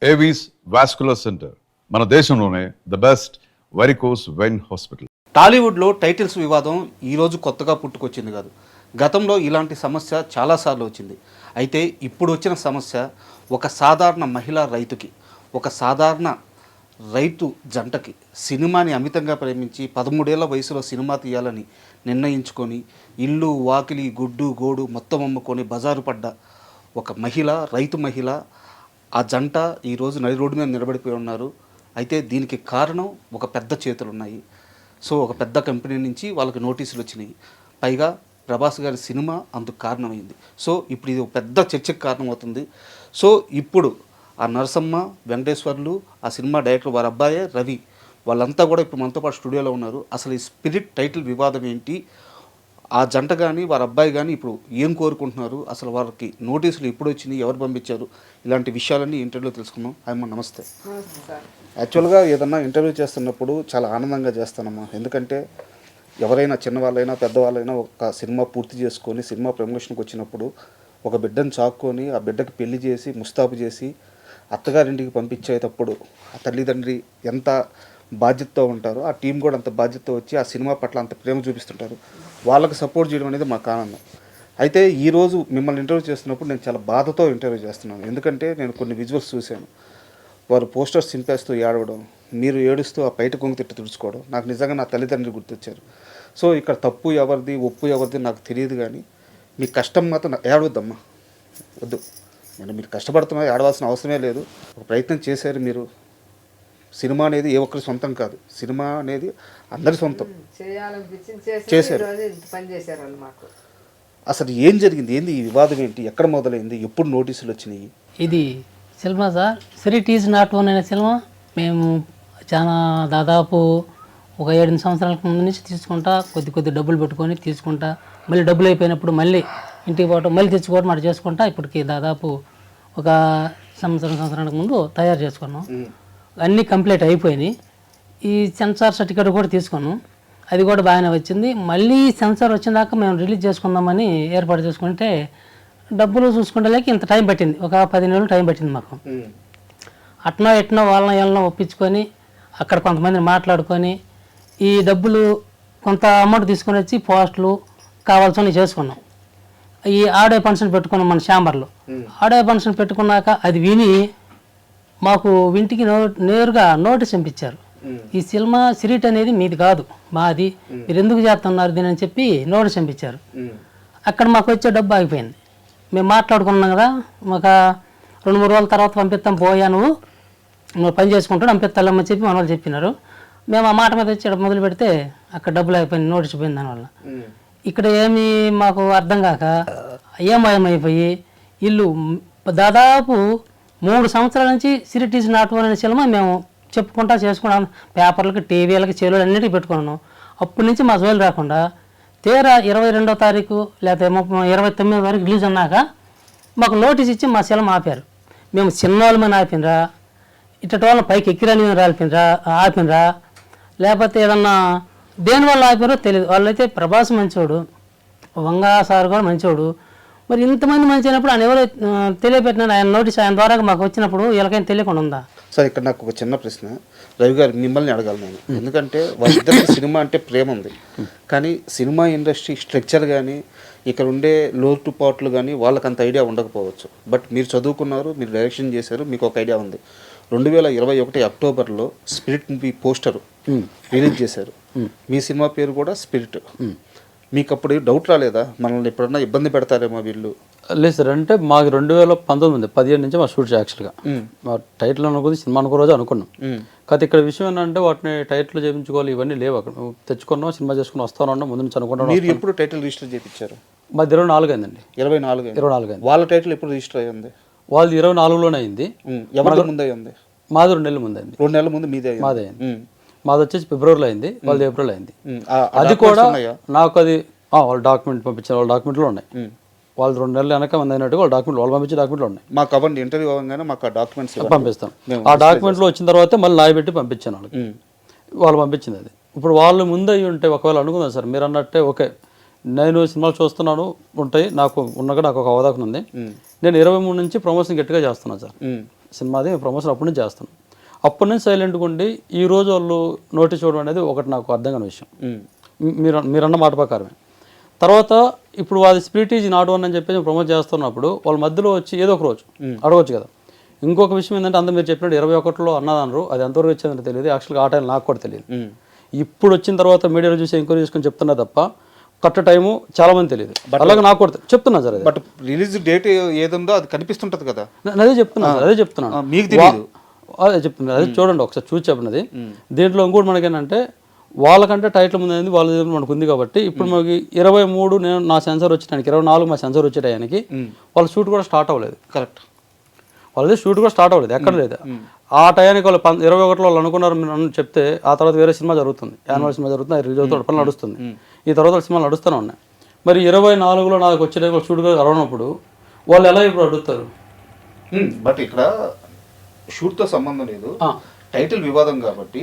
Avis vascular centre మన దేశంలోనే the best varicose vein hospital. టాలీవుడ్లో టైటిల్స్ వివాదం ఈరోజు కొత్తగా పుట్టుకొచ్చింది కాదు. గతంలో ఇలాంటి సమస్య చాలాసార్లు వచ్చింది. అయితే ఇప్పుడు వచ్చిన సమస్య ఒక సాధారణ మహిళా రైతుకి, ఒక సాధారణ రైతు జంటకి సినిమాని అమితంగా ప్రేమించి 13 ఏళ్ల వయసులో సినిమా తీయాలని నిర్ణయించుకొని ఇల్లు వాకిలి గుడ్డు గోడు మొత్తం అమ్ముకొని బజారు పడ్డ ఒక మహిళ, రైతు మహిళ, ఆ జంట ఈరోజు నడి రోడ్డు మీద నిలబడిపోయి ఉన్నారు. అయితే దీనికి కారణం ఒక పెద్ద చేతులు ఉన్నాయి. సో ఒక పెద్ద కంపెనీ నుంచి వాళ్ళకి నోటీసులు వచ్చినాయి. పైగా ప్రభాస్ గారి సినిమా అందుకు కారణమైంది. సో ఇప్పుడు ఇది ఒక పెద్ద చర్చకు కారణమవుతుంది. సో ఇప్పుడు ఆ నరసమ్మ, వెంకటేశ్వర్లు, ఆ సినిమా డైరెక్టర్ వారి అబ్బాయే రవి, వాళ్ళంతా కూడా ఇప్పుడు మనతో పాటు స్టూడియోలో ఉన్నారు. అసలు ఈ స్పిరిట్ టైటిల్ వివాదం ఏంటి, ఆ జంట కానీ వారి అబ్బాయి కానీ ఇప్పుడు ఏం కోరుకుంటున్నారు, అసలు వారికి నోటీసులు ఎప్పుడు వచ్చినాయి, ఎవరు పంపించారు, ఇలాంటి విషయాలన్నీ ఇంటర్వ్యూలో తెలుసుకున్నాం. అమ్మా నమస్తే. యాక్చువల్గా ఏదన్నా ఇంటర్వ్యూ చేస్తున్నప్పుడు చాలా ఆనందంగా చేస్తానమ్మా. ఎందుకంటే ఎవరైనా చిన్నవాళ్ళైనా పెద్దవాళ్ళైనా ఒక సినిమా పూర్తి చేసుకొని సినిమా ప్రమోషన్కి వచ్చినప్పుడు ఒక బిడ్డను చాక్కొని ఆ బిడ్డకి పెళ్లి చేసి ముస్తాబు చేసి అత్తగారింటికి పంపించేటప్పుడు ఆ తల్లిదండ్రి ఎంత బాధ్యతతో ఉంటారో ఆ టీం కూడా అంత బాధ్యతతో వచ్చి ఆ సినిమా పట్ల అంత ప్రేమ చూపిస్తుంటారు. వాళ్ళకి సపోర్ట్ చేయడం అనేది మాకు ఆనందం. అయితే ఈరోజు మిమ్మల్ని ఇంటర్వ్యూ చేస్తున్నప్పుడు నేను చాలా బాధతో ఇంటర్వ్యూ చేస్తున్నాను. ఎందుకంటే నేను కొన్ని విజువల్స్ చూశాను. వారు పోస్టర్స్ చింపేస్తూ ఏడవడం, మీరు ఏడుస్తూ ఆ బయట కొంగు తిట్టి తుడుచుకోవడం, నాకు నిజంగా నా తల్లిదండ్రులు గుర్తొచ్చారు. సో ఇక్కడ తప్పు ఎవరిది ఒప్పు ఎవరిది నాకు తెలియదు, కానీ మీ కష్టం మాత్రం ఏడవద్దమ్మా, వద్దు. నేను మీరు కష్టపడుతున్నా ఏడవాల్సిన అవసరమే లేదు. ఒక ప్రయత్నం చేశారు మీరు. సినిమా అనేది ఏ ఒక్కరి సొంతం కాదు, సినిమా అనేది అందరి సొంతం. చేశారు. అసలు ఏం జరిగింది, ఏంది ఈ వివాదం, ఏంటి, ఎక్కడ మొదలైంది, ఎప్పుడు నోటీసులు వచ్చినాయి? ఇది cinema sir, spirit is not own అనే సినిమా మేము చాలా దాదాపు ఒక 7 సంవత్సరాల ముందు నుంచి తీసుకుంటా, కొద్ది డబ్బులు పెట్టుకొని తీసుకుంటా, మళ్ళీ డబ్బులు అయిపోయినప్పుడు మళ్ళీ ఇంటికి పోవటం, మళ్ళీ తెచ్చుకోవడం అటు చేసుకుంటా ఇప్పటికి దాదాపు ఒక సంవత్సరానికి ముందు తయారు చేసుకున్నాం. అన్నీ కంప్లీట్ అయిపోయినాయి. ఈ సెన్సార్ సర్టిఫికేట్ కూడా తీసుకున్నాం, అది కూడా బాగానే వచ్చింది. మళ్ళీ సెన్సార్ వచ్చినాక మేము రిలీజ్ చేసుకుందామని ఏర్పాటు చేసుకుంటే డబ్బులు చూసుకుంటే ఇంత టైం పట్టింది, ఒక 10 నెలలు టైం పట్టింది మాకు. అట్నో ఎట్నో వాళ్ళని ఒప్పించుకొని అక్కడ కొంతమందిని మాట్లాడుకొని ఈ డబ్బులు కొంత అమౌంట్ తీసుకొని వచ్చి పోస్టులు కావాల్సినవి చేసుకున్నాం. ఈ ఆడియో ఫంక్షన్ పెట్టుకున్నాం మన ఛాంబర్లో. ఆడియో ఫంక్షన్ పెట్టుకున్నాక అది విని మాకు ఇంటికి నేరుగా నోటీస్ పంపించారు. ఈ సినిమా సిరిట్ అనేది మీది కాదు, మాది, మీరు ఎందుకు చేస్తున్నారు దీని అని చెప్పి నోటీస్ పంపించారు. అక్కడ మాకు వచ్చే డబ్బు ఆగిపోయింది. మేము మాట్లాడుకున్నాం కదా, ఒక 2-3 రోజుల తర్వాత పంపిస్తాం, పోయా నువ్వు పని చేసుకుంటాడు పంపిస్తామని చెప్పి మన వాళ్ళు చెప్పినారు. మేము ఆ మాట మీద వచ్చి మొదలు పెడితే అక్కడ డబ్బులు అయిపోయింది, నోటీస్ పోయింది. దానివల్ల ఇక్కడ ఏమీ మాకు అర్థం కాక ఏమయమైపోయి ఇల్లు దాదాపు 3 సంవత్సరాల నుంచి సిరిట్ ఈజ్ నాట్ ఓన్ అనే సినిమా మేము చెప్పుకుంటా చేసుకున్నాం. పేపర్లకి, టీవీలకి, చెరువులు అన్నిటికీ పెట్టుకున్నాం. అప్పటి నుంచి మా జోలు రాకుండా తీరా 22వ తారీఖు లేకపోతే 29వ తారీఖు రిలీజ్ అన్నాక మాకు నోటీస్ ఇచ్చి మా సినిమా ఆపారు. మేము చిన్నోళ్ళమని ఆపినరా, ఇట్టటి వాళ్ళని పైకి ఎక్కిరాని ఆపినరా, లేకపోతే ఏదన్నా దేనివల్ల ఆపారో తెలియదు. వాళ్ళైతే ప్రభాస్ మంచోడు, వంగా సార్ కూడా మంచోడు. మరి ఇంతమంది మంచి అయినప్పుడు ఆయన ఎవరో తెలియపెట్టిన ఆయన నోటీస్ ఆయన ద్వారా మాకు వచ్చినప్పుడు వీళ్ళకైనా తెలియకుండా ఉందా? సార్ ఇక్కడ నాకు ఒక చిన్న ప్రశ్న, రవి గారు మిమ్మల్ని అడగాలి నేను. ఎందుకంటే వాళ్ళిద్దరికి సినిమా అంటే ప్రేమ ఉంది, కానీ సినిమా ఇండస్ట్రీ స్ట్రక్చర్ కానీ ఇక్కడ ఉండే లోటుపాట్లు కానీ వాళ్ళకి అంత ఐడియా ఉండకపోవచ్చు. బట్ మీరు చదువుకున్నారు, మీరు డైరెక్షన్ చేశారు, మీకు ఒక ఐడియా ఉంది. 2021 అక్టోబర్లో స్పిరిట్ మూవీ పోస్టర్ రిలీజ్ చేశారు. మీ సినిమా పేరు కూడా స్పిరిట్. మీకు అప్పుడు డౌట్ రాలేదా, మనల్ని ఎప్పుడన్నా ఇబ్బంది పెడతారేమో వీళ్ళు? లేదు సార్, అంటే మాకు 2019 17 నుంచి మా షూట్ యాక్చువల్గా మా టైటిల్ అనుకుంది సినిమా అనుకో రోజు అనుకున్నాం. కాకపోతే ఇక్కడ విషయం ఏంటంటే వాటిని టైటిల్ చేయించుకోవాలి, ఇవన్నీ లేవు. అక్కడ తెచ్చుకున్నాం, సినిమా చేసుకుని వస్తాను ముందు నుంచి అనుకున్నాం. మీరు ఎప్పుడు టైటిల్ రిజిస్టర్ చేయించారు? మాది 24 అయిందండి. 24 అయింది. వాళ్ళ టైటిల్ ఎప్పుడు రిజిస్టర్ అయ్యింది? వాళ్ళది 24లోనే అయింది. ఎవరి ముందు అయింది? మాది 2 నెలల ముందు అయింది. 2 నెలల ముందు మాదే అయింది. మాది వచ్చేసి ఫిబ్రవరిలో అయింది, వాళ్ళది ఏప్రిల్ అయింది. అది కూడా నాకు అది వాళ్ళ డాక్యుమెంట్ పంపించారు, వాళ్ళ డాక్యుమెంట్లో ఉన్నాయి. వాళ్ళు 2 నెలలు వెనక మంది అయినట్టు వాళ్ళ డాక్యుమెంట్, వాళ్ళు పంపించే డాక్యుమెంట్లు ఉన్నాయి. మాకు అవ్వండి, ఇంటర్వ్యూ అవ్వగానే మాకు ఆ డాక్యుమెంట్స్ పంపిస్తాం. ఆ డాక్యుమెంట్లో వచ్చిన తర్వాత మళ్ళీ నాయ పెట్టి పంపించాను వాళ్ళకి. వాళ్ళు పంపించింది అది. ఇప్పుడు వాళ్ళు ముందు అయ్యి ఉంటే ఒకవేళ అనుకుందాం సార్ మీరు అన్నట్టే, ఓకే నేను సినిమాలు చూస్తున్నాను ఉంటాయి, నాకు ఒక అవగాహన ఉంది. నేను 23 నుంచి ప్రమోషన్ గట్టిగా చేస్తున్నాను సార్. సినిమాది ప్రమోషన్ అప్పటి నుంచి చేస్తాను. అప్పటి నుంచి సైలెంట్గా ఉండి ఈ రోజు వాళ్ళు నోటీస్ చూడడం అనేది ఒకటి నాకు అర్థం కాని విషయం. మీరన్న మాట ప్రకారమే. తర్వాత ఇప్పుడు అది స్పిరిట్ ఈజ్ నాట్ వన్ అని చెప్పి ప్రమోట్ చేస్తున్నప్పుడు వాళ్ళ మధ్యలో వచ్చి ఏదో ఒక రోజు అడగవచ్చు కదా. ఇంకొక విషయం ఏంటంటే అందరూ మీరు చెప్పినట్టు 21లో అన్నదన్నారు, అది ఎంతవరకు వచ్చిందని తెలియదు. యాక్చువల్గా ఆ టైం నాకు కూడా తెలియదు. ఇప్పుడు వచ్చిన తర్వాత మీడియాలో చూసి ఎంక్వైరీ చేసుకొని చెప్తున్నా తప్ప కరెక్ట్ టైము చాలా మంది తెలియదు. అలాగే నాకు కూడా చెప్తున్నా సార్. బట్ రిలీజ్ డేట్ ఏదుందో అది కనిపిస్తుంటది కదా. అదే చెప్తున్నాను మీకు తెలియదు. అదే చెప్తున్నా. అదే చూడండి ఒకసారి చూసి చెప్పినది. దీంట్లో ఇంకోటి మనకేంటంటే వాళ్ళకంటే టైటిల్ ముందు అనేది వాళ్ళ దగ్గర మనకు ఉంది కాబట్టి ఇప్పుడు మనకి 23 నేను నా సెన్సర్ వచ్చేటానికి 24 మా సెన్సర్ వచ్చేటానికి వాళ్ళ షూట్ కూడా స్టార్ట్ అవ్వలేదు. కరెక్ట్, వాళ్ళది షూట్ కూడా స్టార్ట్ అవ్వలేదు, ఎక్కడ లేదు. ఆ టయానికి వాళ్ళు 21లో వాళ్ళు అనుకున్నారు మీరు చెప్తే ఆ తర్వాత వేరే సినిమా జరుగుతుంది, యాన్యువల్ సినిమా జరుగుతుంది, రిలీజ్ అవుతుంది, పనులు నడుస్తుంది. ఈ తర్వాత సినిమాలు నడుస్తూనే ఉన్నాయి. మరి 24లో నాకు వచ్చేటప్పుడు షూట్ కూడా అరవనప్పుడు వాళ్ళు ఎలా ఇప్పుడు అడుగుతారు? బట్ ఇక్కడ షూట్తో సంబంధం లేదు, టైటిల్ వివాదం కాబట్టి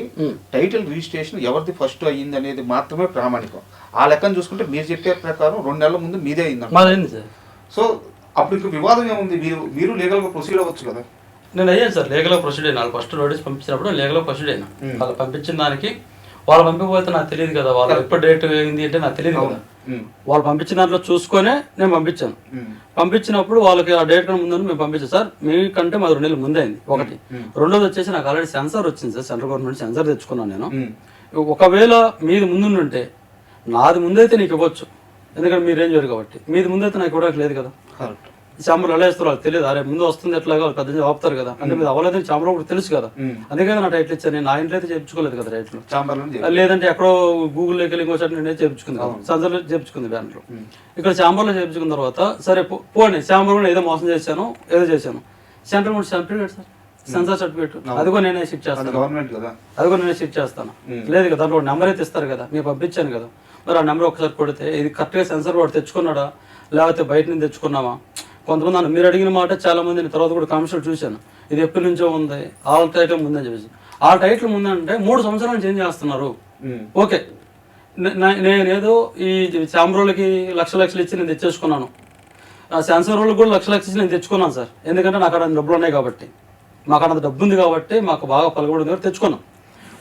టైటిల్ రిజిస్ట్రేషన్ ఎవరిది ఫస్ట్ అయ్యింది అనేది మాత్రమే ప్రామాణికం. ఆ లెక్కను చూసుకుంటే మీరు చెప్పే ప్రకారం 2 నెలల ముందు మీదే అయింది. సో అప్పుడు ఇక్కడ వివాదం ఏముంది? మీరు లీగల్గా ప్రొసీడ్ అవ్వచ్చు కదా. నేను అయ్యాను సార్, లీగల్గా ప్రొసీడ్ అయినా. వాళ్ళు ఫస్ట్ నోటీస్ పంపించినప్పుడు లీగల్గా ప్రొసీడ్ అయినా. వాళ్ళు పంపించిన దానికి వాళ్ళు పంపిపోతే నాకు తెలియదు కదా, వాళ్ళు ఎప్పుడు డేట్ అయింది అంటే నాకు తెలియదు కదా. వాళ్ళు పంపించిన దాంట్లో చూసుకొనే నేను పంపించాను. పంపించినప్పుడు వాళ్ళకి ఆ డేట్ కన్నా ముందు మేము పంపించాం సార్. మీకంటే మాది 2 నెలల ముందే అయింది ఒకటి. రెండోది వచ్చేసి నాకు ఆల్రెడీ సెన్సార్ వచ్చింది సార్, సెంట్రల్ గవర్నమెంట్ సెన్సార్ తెచ్చుకున్నాను నేను. ఒకవేళ మీది ముందుంటే నాది ముందైతే నీకు ఇవ్వచ్చు, ఎందుకంటే మీరేం చేయరు కాబట్టి. మీది ముందైతే నాకు ఇవ్వడానికి లేదు కదా. చాంబర్లు ఎలా వేస్తారు వాళ్ళకి తెలియదు. అరే ముందు వస్తుంది ఎట్లాగా వాళ్ళు పెద్ద ఆపుతారు కదా, అంటే మీరు అవ్వలేదని చాంబర్ కూడా తెలుసు కదా. అందుకని నా టైటిల్ ఇచ్చాను. నేను నా ఇంట్లో అయితే చేయించుకోలేదు కదా టైటిల్, లేదంటే ఎక్కడో గూగుల్లోకి వెళ్ళి ఇంకోసారి నేనే చేయించుకుంది కదా, సెన్సర్లో చేయించుకుంది బ్యానర్లో. ఇక్కడ చాంబర్లో చేయించుకున్న తర్వాత సరే పోండి, చాంబర్ ఏదో మోసం చేశాను ఏదో చేశాను. Central government certificate sir, censor certificate అదిగో నేనే షిఫ్ట్ చేస్తాను, అదిగో నేనే షిఫ్ట్ చేస్తాను. లేదు కదా, దాంట్లో నెంబర్ అయితే ఇస్తారు కదా, మీరు పంపించాను కదా. మరి ఆ నెంబర్ ఒకసారి కొడితే ఇది కరెక్ట్గా సెన్సార్ వాడు తెచ్చుకున్నాడా లేకపోతే బయట నుంచి తెచ్చుకున్నామా? కొంతమంది మీరు అడిగిన మాట చాలా మంది తర్వాత కూడా కామెంట్స్ చూశాను, ఇది ఎప్పటి నుంచో ఉంది, ఆల్ టైటిల్ ముందని చెప్పేసి. ఆ టైటిల్ ముందంటే 3 సంవత్సరాలు చేంజ్ చేస్తున్నారు. ఓకే, నేనేదో ఈ చాంబరోళ్ళకి లక్షలు ఇచ్చి నేను తెచ్చేసుకున్నాను, ఆ సెన్సార్ వాళ్ళకి కూడా లక్షలు ఇచ్చి నేను తెచ్చుకున్నాను సార్. ఎందుకంటే నాకు అక్కడ డబ్బులు ఉన్నాయి కాబట్టి, మాకు అంత డబ్బు ఉంది కాబట్టి, మాకు బాగా పలకబడి కాబట్టి తెచ్చుకున్నాం.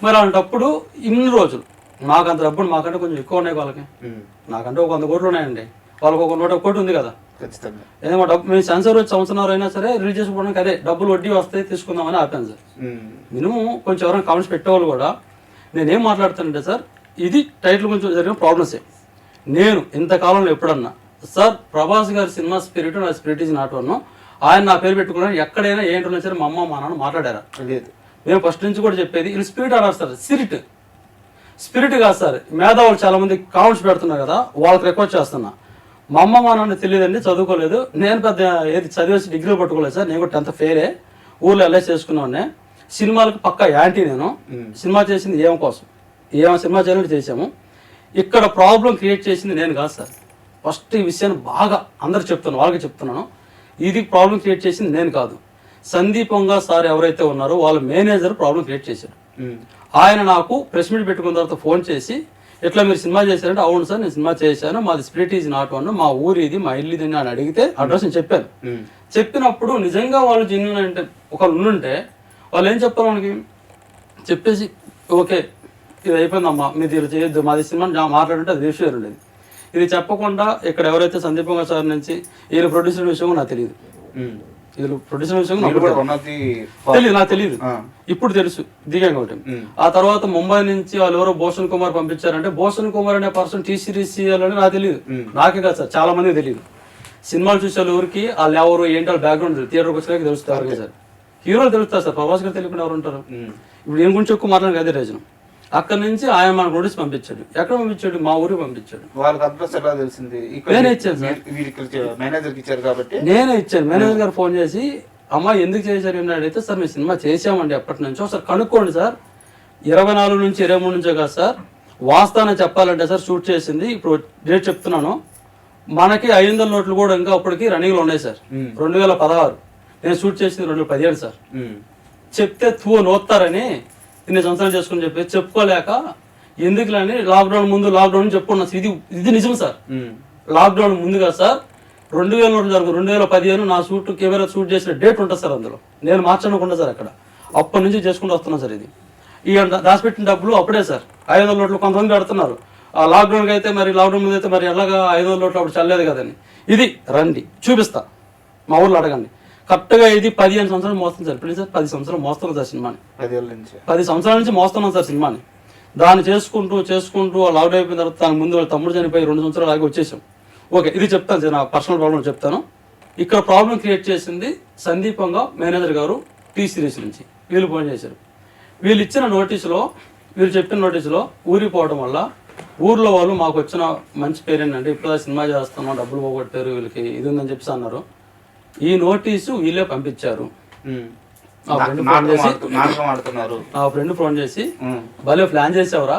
మరి అలాంటప్పుడు ఇన్ని రోజులు మాకు అంత డబ్బులు మాకంటే కొంచెం ఎక్కువ ఉన్నాయి వాళ్ళకి, నాకంటే ఒక 100 కోట్లు ఉన్నాయండి, వాళ్ళకి ఒక 101 కోటి ఉంది కదా. ఏదైనా డబ్బు మేము సెన్సర్ వచ్చి సంవత్సరం అయినా సరే రిలీజ్ చేసుకోవడానికి అదే డబ్బులు వడ్డీ వస్తాయి తీసుకుందామని ఆపాను సార్. మినిమం కొంచెం ఎవరైనా కామెంట్స్ పెట్టేవాళ్ళు కూడా నేనేం మాట్లాడుతానంటే సార్, ఇది టైటిల్ కొంచెం జరిగిన ప్రాబ్లమ్సే. నేను ఇంతకాలంలో ఎప్పుడన్నా సార్ ప్రభాస్ గారి సినిమా స్పిరిట్ నా స్పిరిట్ ఈజ్ నాట్ వన్, ఆయన నా పేరు పెట్టుకున్నాను ఎక్కడైనా ఏంటో సరే మా అమ్మ మా నాన్న మాట్లాడారా? మేము ఫస్ట్ నుంచి కూడా చెప్పేది వీళ్ళు స్పిరిట్ అన్నారు సార్, స్పిరిట్ కాదు సార్. మేధావులు చాలా మంది కామెంట్స్ పెడుతున్నారు కదా, వాళ్ళకి రిక్వెస్ట్ చేస్తున్నా, మా అమ్మ మా నాన్న తెలియదండి, చదువుకోలేదు, నేను పెద్ద ఏది చదివేసి డిగ్రీ పట్టుకోలేదు సార్, నేను కూడా 10th ఫెయిరే, ఊళ్ళో ఎలా చేసుకున్నానే. సినిమాలకు పక్కా యాంటీ నేను. సినిమా చేసింది ఏం కోసం, సినిమా చేయాలని చేసాము. ఇక్కడ ప్రాబ్లం క్రియేట్ చేసింది నేను కాదు సార్. ఫస్ట్ ఈ విషయాన్ని బాగా అందరు చెప్తున్నాను, వాళ్ళకి చెప్తున్నాను, ఇది ప్రాబ్లం క్రియేట్ చేసింది నేను కాదు. సందీప్ వంగా సార్ ఎవరైతే ఉన్నారో వాళ్ళ మేనేజర్ ప్రాబ్లం క్రియేట్ చేశారు. ఆయన నాకు ప్రెస్ మీట్ పెట్టుకున్న తర్వాత ఫోన్ చేసి ఎట్లా మీరు సినిమా చేశారంటే, అవును సార్ నేను సినిమా చేశాను, మాది స్పిరిట్ ఈజ్ నాట్ వన్, మా ఊరు ఇది, మా ఇల్లు ఇది అని అడిగితే అడ్రస్ నేను చెప్పాను. చెప్పినప్పుడు నిజంగా వాళ్ళు జెన్యూన్ అంటే ఒకళ్ళు ఉండుంటే వాళ్ళు ఏం చెప్పారు మనకి చెప్పేసి, ఓకే ఇది అయిపోయిందమ్మా మీరు ఇది చేయొద్దు, మాది సినిమా మాట్లాడుంటే అది విషయం ఉండేది. ఇది చెప్పకుండా ఇక్కడ ఎవరైతే సందీప్ వంగా సార్ నుంచి ఈయన ప్రొడ్యూసర్ విషయం నాకు తెలియదు, వీళ్ళు ప్రొడ్యూసర్ విషయం తెలియదు, నాకు తెలియదు, ఇప్పుడు తెలుసు దిగాం కాబట్టి. ఆ తర్వాత ముంబై నుంచి వాళ్ళు ఎవరో భూషణ్ కుమార్ పంపించారంటే, భూషణ్ కుమార్ అనే పర్సన్ టీ సిరీస్ చేయాలని నాకు తెలియదు, నాకే కాదు సార్ చాలా మందికి తెలియదు. సినిమాలు చూసే ఊరికి వాళ్ళు ఎవరు ఏంటి వాళ్ళ బ్యాక్గ్రౌండ్ థియేటర్కి వచ్చేసరికి తెలుస్తారు సార్. హీరోలు తెలుస్తారు సార్, ప్రభాస్ గారు తెలియకుండా ఎవరు ఉంటారు? ఇప్పుడు నేను గురించి ఎక్కువ మాట్లాడక అదే రీజన్. అక్కడ నుంచి ఆయన మనకు నోటీస్ పంపించాడు. ఎక్కడ పంపించాడు? మా ఊరికి పంపించాడు. వాళ్ళకి అడ్రస్ ఎలా తెలిసింది? నేనే ఇచ్చాను సార్, మేనేజర్కి ఇచ్చారు కాబట్టి నేనే ఇచ్చాను. మేనేజర్ గారు ఫోన్ చేసి అమ్మా ఎందుకు చేశారు ఏమన్నా అడిగితే, సార్ మేము సినిమా చేసామండి ఎప్పటి నుంచో, సార్ కనుక్కోండి సార్, 24 నుంచి 23 నుంచో కాదు సార్, వాస్తవాన్ని చెప్పాలంటే సార్ షూట్ చేసింది ఇప్పుడు డేట్ చెప్తున్నాను, మనకి 500 నోట్లు కూడా ఇంకా అప్పటికి రన్నింగ్లో ఉన్నాయి సార్. 2016 నేను షూట్ చేసింది 2017 సార్. చెప్తే నోస్తారని ఇన్ని సంవత్సరాలు చేసుకుని చెప్పి చెప్పుకోలేక ఎందుకులని లాక్డౌన్ ముందు లాక్డౌన్ చెప్పుకున్నా. ఇది నిజం సార్, లాక్డౌన్ ముందుగా సార్ 2000 నోట్లు జరుగుతుంది. 2015 నా షూట్ కెమెరా షూట్ చేసిన డేట్ ఉంటుంది సార్ అందులో. నేను మార్చనుకుండా సార్ అక్కడ అప్పటి నుంచి చేసుకుంటూ వస్తున్నాను సార్. ఇది ఈ దాచిపెట్టిన డబ్బులు అప్పుడే సార్ 500 నోట్లు కొంతమంది కడుతున్నారు. ఆ లాక్డౌన్కి అయితే మరి లాక్డౌన్ మీద అయితే మరి ఎలాగా 500 నోట్లు అప్పుడు చల్లలేదు కదండి. ఇది రండి చూపిస్తా, మా ఊర్లో అడగండి. కరెక్ట్గా ఇది 15 సంవత్సరాలు మోస్తుంది సార్. ఇప్పుడు సార్ 10 సంవత్సరాలు మోస్తున్నాం సార్ సినిమాని. 10 సంవత్సరాల నుంచి మోస్తున్నాం సార్ సినిమాని. దాన్ని చేసుకుంటూ లాక్డౌన్ అయిపోయిన తర్వాత దాని ముందు వాళ్ళ తమ్ముడు చనిపోయి 2 సంవత్సరాలు ఆగి వచ్చేసాం. ఓకే, ఇది చెప్తాను సార్, నా పర్సనల్ ప్రాబ్లం చెప్తాను. ఇక్కడ ప్రాబ్లం క్రియేట్ చేసింది సందీపంగా మేనేజర్ గారు టీ సిరీస్ నుంచి. వీళ్ళు ఫోన్ చేశారు. వీళ్ళు ఇచ్చిన నోటీసులో, వీళ్ళు చెప్పిన నోటీసులో ఊరిపోవడం వల్ల ఊర్లో వాళ్ళు మాకు వచ్చిన మంచి పేరు ఏంటంటే ఇప్పుడు సినిమా చేస్తున్నాం, డబ్బులు పోగొట్టారు, వీళ్ళకి ఇది ఉందని చెప్పేసి అన్నారు. ఈ నోటీసు వీళ్ళే పంపించారు. నా ఫ్రెండ్ ఫోన్ చేసి భలే ప్లాన్ చేసావురా,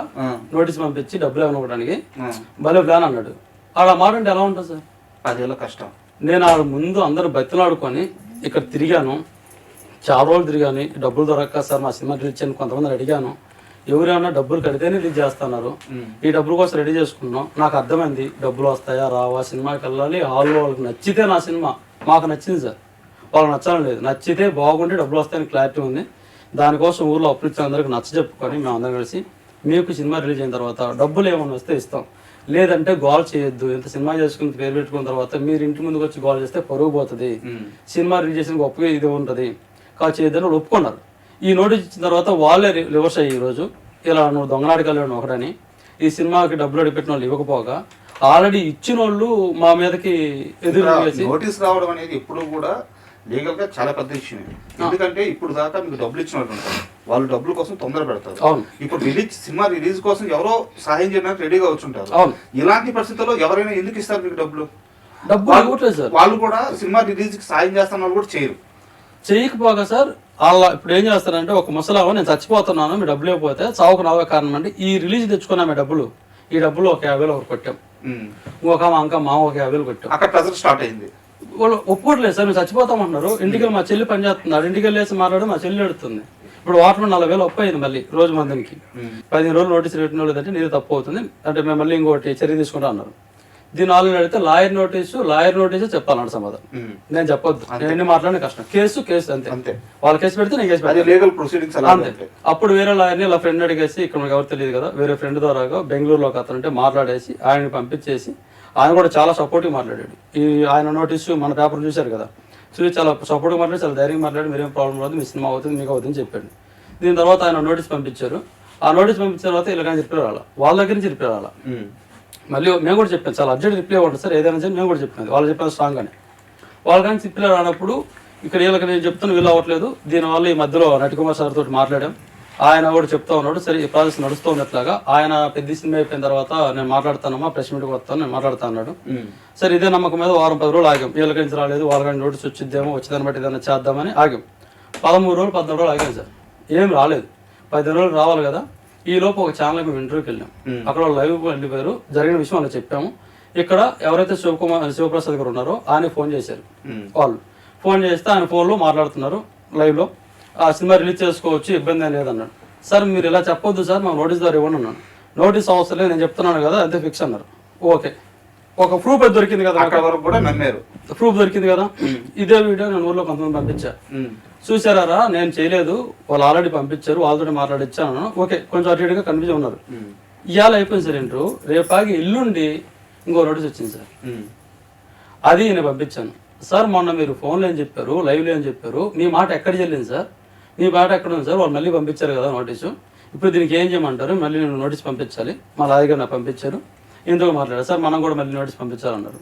నోటీస్ పంపించి డబ్బులు ఇవ్వడానికి భలే ప్లాన్ అన్నాడు. అలా మాట అంటే ఎలా ఉంటుంది సార్? 10 ఏళ్ళ కష్టం. నేను ఆడ ముందు అందరూ బతిలాడుకొని ఇక్కడ తిరిగాను, చాలా రోజులు తిరిగాను. డబ్బులు దొరక్క సార్ మా సినిమా రిలీజ్ చేయని కొంతమంది అడిగాను. ఎవరైనా డబ్బులు కడితేనే రిలీజ్ చేస్తున్నారు. ఈ డబ్బుల కోసం రెడీ చేసుకున్నాం. నాకు అర్థమైంది డబ్బులు వస్తాయా రావా, సినిమాకి వెళ్ళాలి, హాల్లో వాళ్ళకి నచ్చితే నా సినిమా మాకు నచ్చింది సార్, వాళ్ళకి నచ్చడం లేదు. నచ్చితే బాగుంటే డబ్బులు వస్తాయని క్లారిటీ ఉంది. దానికోసం ఊర్లో అప్పులు ఇచ్చిన అందరికి నచ్చ చెప్పుకొని మేము అందరం కలిసి మీకు సినిమా రిలీజ్ అయిన తర్వాత డబ్బులు ఏమైనా వస్తే ఇస్తాం, లేదంటే గోల్ చేయొద్దు. ఎంత సినిమా చేసుకుని పేరు పెట్టుకున్న తర్వాత మీరు ఇంటి ముందుకు వచ్చి గోల్ చేస్తే పరుగు పోతుంది, సినిమా రిలీజ్ చేసిన గొప్పగా ఇది ఉంటుంది, కాల్ చేయొద్దని ఒప్పుకున్నారు. ఈ నోటీస్ ఇచ్చిన తర్వాత వాళ్ళే రివర్స్ అయ్యి ఈరోజు ఇలా నువ్వు దొంగనాడికి ఒకటని ఈ సినిమాకి డబ్బులు అడిపెట్టిన వాళ్ళు ఇవ్వకపోగా ఆల్రెడీ ఇచ్చిన వాళ్ళు మా మీదకి ఎదురు నోటీస్ రావడం అనేది ఎప్పుడు కూడా లీగల్ గా చాలా పెద్ద విషయం. ఎందుకంటే ఇప్పుడు దాకా మీకు డబ్బులు ఇచ్చిన వాళ్ళు ఉంటారు, వాళ్ళు డబ్బుల కోసం తొందర పెడతారు. ఇప్పుడు సినిమా రిలీజ్ కోసం ఎవరో సహాయం చేయడానికి రెడీగా వచ్చుంటారు. ఇలాంటి పరిస్థితుల్లో ఎవరైనా ఎందుకు ఇస్తారు మీకు డబ్బులు? వాళ్ళు కూడా సినిమా రిలీజ్ కి సాయం చేస్తున్న వాళ్ళు కూడా చేయకపోగా సార్ అలా ఇప్పుడు ఏం చేస్తారంటే ఒక ముసలావ నేను చచ్చిపోతున్నాను మీ డబ్బులు ఇవ్వకపోతే చావుకు నావే కారణం అంటే ఈ రిలీజ్ తెచ్చుకున్నా మీ డబ్బులు, ఈ డబ్బులు ఒక 50,000 ఒకటి కొట్టాం, ఇంకొక మా ఒక 50,000 కొట్టాం. అక్కడ ప్రెజర్ స్టార్ట్ అయింది. వాళ్ళు ఒప్పుకోవట్లేదు సార్, మేము చచ్చిపోతామంటున్నారు. ఇంటికి మా చెల్లి పని చేస్తున్నారు, ఇంటికి వెళ్ళేసి మాట్లాడి మా చెల్లి ఎడుతుంది. ఇప్పుడు వాటర్ 40,000 అప్పు అయింది మళ్ళీ రోజు మందికి. 15 రోజులు నోటీస్ పెట్టిన లేదంటే నీరు తప్పు అవుతుంది అంటే మేము మళ్ళీ ఇంకోటి చర్య తీసుకుంటా అన్నారు. దీని ఆల్రెడీ అడిగితే లాయర్ నోటీసు చెప్పాలన్నాడు సమాధానం. నేను చెప్పొద్దు, నేను మాట్లాడిన కష్టం, కేసు అంతే. వాళ్ళ కేసు పెడితే నేను కేసు పెడతాను అంతే. అప్పుడు వేరే లాయర్ని ఇలా ఫ్రెండ్ అడిగేసి ఇక్కడ మనకు ఎవరు తెలియదు కదా, వేరే ఫ్రెండ్ ద్వారా బెంగళూరులో ఒక అతను ఉంటే మాట్లాడేసి ఆయన పంపించేసి ఆయన కూడా చాలా సపోర్టివ్ మాట్లాడాడు. ఈ ఆయన నోటీసు మన పేపర్ చూశారు కదా, చూసి చాలా సపోర్ట్గా మాట్లాడి చాలా ధైర్యంగా మాట్లాడి మీరేం ప్రాబ్లం రాదు, మీ సినిమా అవుతుంది మీకు అవుతుంది చెప్పాడు. దీని తర్వాత ఆయన నోటీస్ పంపించారు. ఆ నోటీస్ పంపించిన తర్వాత ఇలా రిప్లై రాలా, వాళ్ళ దగ్గర నుంచి రిప్లై రాలా. మళ్ళీ మేము కూడా చెప్పాను చాలా అర్జెంట్ రిప్లై ఇవ్వండి సార్ ఏదైనా సరే మేము కూడా చెప్పాను. వాళ్ళు చెప్పాను స్ట్రాంగ్గానే. వాళ్ళ కానీ రిప్లై రానప్పుడు ఇక్కడ వీళ్ళకి నేను చెప్తాను వీళ్ళు అవ్వట్లేదు. దీనివల్ల ఈ మధ్యలో నటికుమార్ సార్ తోటి మాట్లాడాం. ఆయన కూడా చెప్తా ఉన్నాడు సరే ఈ ప్రాసెస్ నడుస్తూ ఉన్నట్లాగా. ఆయన పెద్ద సినిమా అయిపోయిన తర్వాత నేను మాట్లాడతానమ్మా ప్రెస్ మీట్కి వస్తాను నేను మాట్లాడుతా అన్నాడు. సరే ఇదే నమ్మకం మీద వారం 10 రోజులు ఆగాం. వీళ్ళకి నుంచి రాలేదు, వాళ్ళకి నోటీస్ వచ్చిద్దేమో, వచ్చేదాన్ని బట్టి ఏదైనా చేద్దామని ఆగాం. 13 రోజులు 14 రోజులు ఆగాం సార్, ఏం రాలేదు. 15 రోజులు రావాలి కదా. ఈ లోపు ఒక ఛానల్ మేము ఇంటర్వ్యూకి వెళ్ళాం. అక్కడ లైవ్ వెళ్ళిపోయారు, జరిగిన విషయం అలా చెప్పాము. ఇక్కడ ఎవరైతే శివప్రసాద్ గారు ఉన్నారో ఆయన ఫోన్ చేశారు. వాళ్ళు ఫోన్ చేస్తే ఆయన ఫోన్లో మాట్లాడుతున్నారు లైవ్లో. ఆ సినిమా రిలీజ్ చేసుకోవచ్చు ఇబ్బంది ఏం లేదన్నాడు. సార్ మీరు ఇలా చెప్పొద్దు సార్ మాకు నోటీస్ ద్వారా ఇవ్వండి అన్నాను. నోటీస్ అవసరం లేదు నేను చెప్తున్నాను కదా అంతే ఫిక్స్ అన్నారు. ఓకే ఒక ప్రూఫ్ అయితే దొరికింది కదా, ప్రూఫ్ దొరికింది కదా. ఇదే వీడియో నేను ఊర్లో కొంతమంది పంపించా. చూసారా నేను చేయలేదు, వాళ్ళు ఆల్రెడీ పంపించారు, వాళ్ళతో మాట్లాడిచ్చాను. ఓకే కొంచెం అటు ఇటుగా కన్ఫ్యూజ్ ఉన్నారు. ఇవాళ అయిపోయింది సార్ ఇంటర్వ్యూ. రేపాగి ఎల్లుండి ఇంకో నోటీస్ వచ్చింది సార్. అది నేను పంపించాను. సార్ మొన్న మీరు ఫోన్లో ఏం చెప్పారు, లైవ్లో ఏం చెప్పారు, మీ మాట ఎక్కడ చెల్లింది సార్, మీ మాట ఎక్కడ ఉంది సార్, వాళ్ళు మళ్ళీ పంపించారు కదా నోటీసు, ఇప్పుడు దీనికి ఏం చేయమంటారు, మళ్ళీ నేను నోటీస్ పంపించాలి, మా లాయర్ నాకు పంపించారు, ఎందుకు మాట్లాడారు సార్, మనం కూడా మళ్ళీ నోటీస్ పంపించాలన్నారు.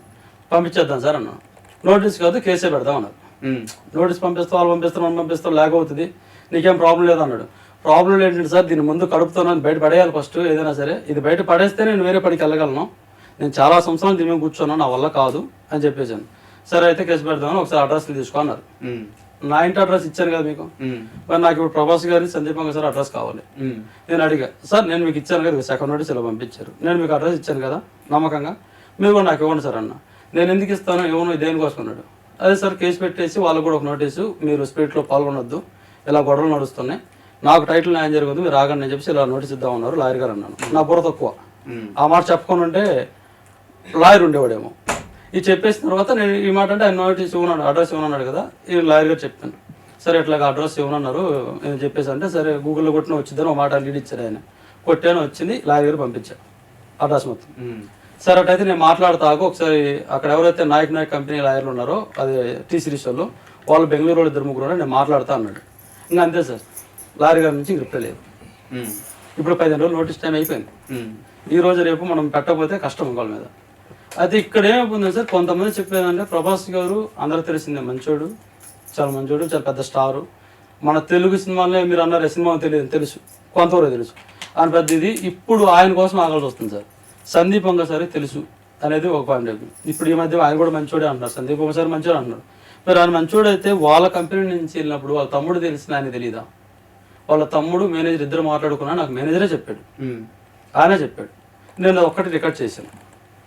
పంపించేద్దాం సార్ అన్నాను. నోటీస్ కాదు కేసే పెడదాం అన్నారు. నోటీస్ పంపిస్తాం వాళ్ళు పంపిస్తాం మనం పంపిస్తాం లాగ్ అవుతుంది, నీకేం ప్రాబ్లం లేదు అన్నాడు. ప్రాబ్లం ఏంటంటే సార్ దీని ముందు కడుపుతున్నాను బయట పడేయాలి ఫస్ట్, ఏదైనా సరే ఇది బయట పడేస్తే నేను వేరే పనికి వెళ్ళగలను, నేను చాలా సంవత్సరాలు దీని మీద కూర్చున్నాను, నా వల్ల కాదు అని చెప్పేసాను. సరే అయితే కేసు పెడదామని ఒకసారి అడ్రస్ తీసుకో అన్నారు. నా ఇంటి అడ్రస్ ఇచ్చాను కదా మీకు, మరి నాకు ఇప్పుడు ప్రభాస్ గారి సందీపంగా సార్ అడ్రస్ కావాలి. నేను అడిగా సార్ నేను మీకు ఇచ్చాను కదా సెకండ్ నోటీస్ ఇలా పంపించారు, నేను మీకు అడ్రస్ ఇచ్చాను కదా నమ్మకంగా, మీరు కూడా నాకు ఇవ్వండి సార్ అన్న. నేను ఎందుకు ఇస్తాను ఇవ్వను దేనికోసం అన్నాడు. అదే సార్ కేసు పెట్టేసి వాళ్ళకు కూడా ఒక నోటీసు, మీరు స్పీడ్లో పాల్గొనొద్దు, ఇలా గొడవలు నడుస్తున్నాయి, నాకు టైటిల్ న్యాయం జరుగుతుంది మీరు రాగండి అని చెప్పేసి ఇలా నోటీస్ ఇద్దామన్నారు లాయర్ గారు అన్నాను. నా బుర్ర తక్కువ, ఆ మాట చెప్పుకొని ఉంటే లాయర్ ఉండేవాడేమో. ఇది చెప్పేసిన తర్వాత నేను ఈ మాట అంటే ఆయన నోటీస్ ఇవ్వన్నాడు, అడ్రస్ ఇవ్వన్నాడు కదా, ఈ లాయర్ గారు చెప్పాను. సరే ఇట్లాగా అడ్రస్ ఇవ్వనన్నారు నేను చెప్పేసి అంటే సరే గూగుల్లో కొట్టిన వచ్చిందని ఒక మాట లీడ్ ఇచ్చారు ఆయన. కొట్టాను, వచ్చింది, లాయర్ గారు పంపించాను అడ్రస్ మొత్తం. సరే అటైతే నేను మాట్లాడతాకు ఒకసారి అక్కడ ఎవరైతే నాయక్ కంపెనీ లాయర్లు ఉన్నారో అది టీ సిరీస్ వాళ్ళు బెంగళూరు వాళ్ళు 2-3 నేను మాట్లాడతా అన్నాడు. ఇంకా అంతే సార్, లాయర్ గారి నుంచి రిప్లై లేదు. ఇప్పుడు 15 రోజులు నోటీస్ టైం అయిపోయింది. ఈ రోజు రేపు మనం పెట్టకపోతే కష్టం వాళ్ళ మీద. అయితే ఇక్కడ ఏమైపోతుంది సార్, కొంతమంది చెప్పేదంటే ప్రభాస్ గారు అందరూ తెలిసిందే మంచోడు, చాలా మంచోడు, చాలా పెద్ద స్టారు. మన తెలుగు సినిమాలనే మీరు అన్నారు సినిమా తెలియదు తెలుసు, కొంతవరకు తెలుసు అని పెద్ద ఇది. ఇప్పుడు ఆయన కోసం ఆగాల్సి వస్తుంది సార్. సందీప్ వంగసారి తెలుసు అనేది ఒక పాయింట్. ఇప్పుడు ఈ మధ్య ఆయన కూడా మంచోడే అంటున్నారు, సందీప్ వంగసారి మంచోడే అంటున్నారు. మరి ఆయన మంచోడు అయితే వాళ్ళ కంపెనీ నుంచి వెళ్ళినప్పుడు వాళ్ళ తమ్ముడు తెలిసిన ఆయన తెలియదా? వాళ్ళ తమ్ముడు మేనేజర్ ఇద్దరు మాట్లాడుకున్నా, నాకు మేనేజరే చెప్పాడు, ఆయనే చెప్పాడు. నేను ఒక్కటి రికార్డ్ చేశాను,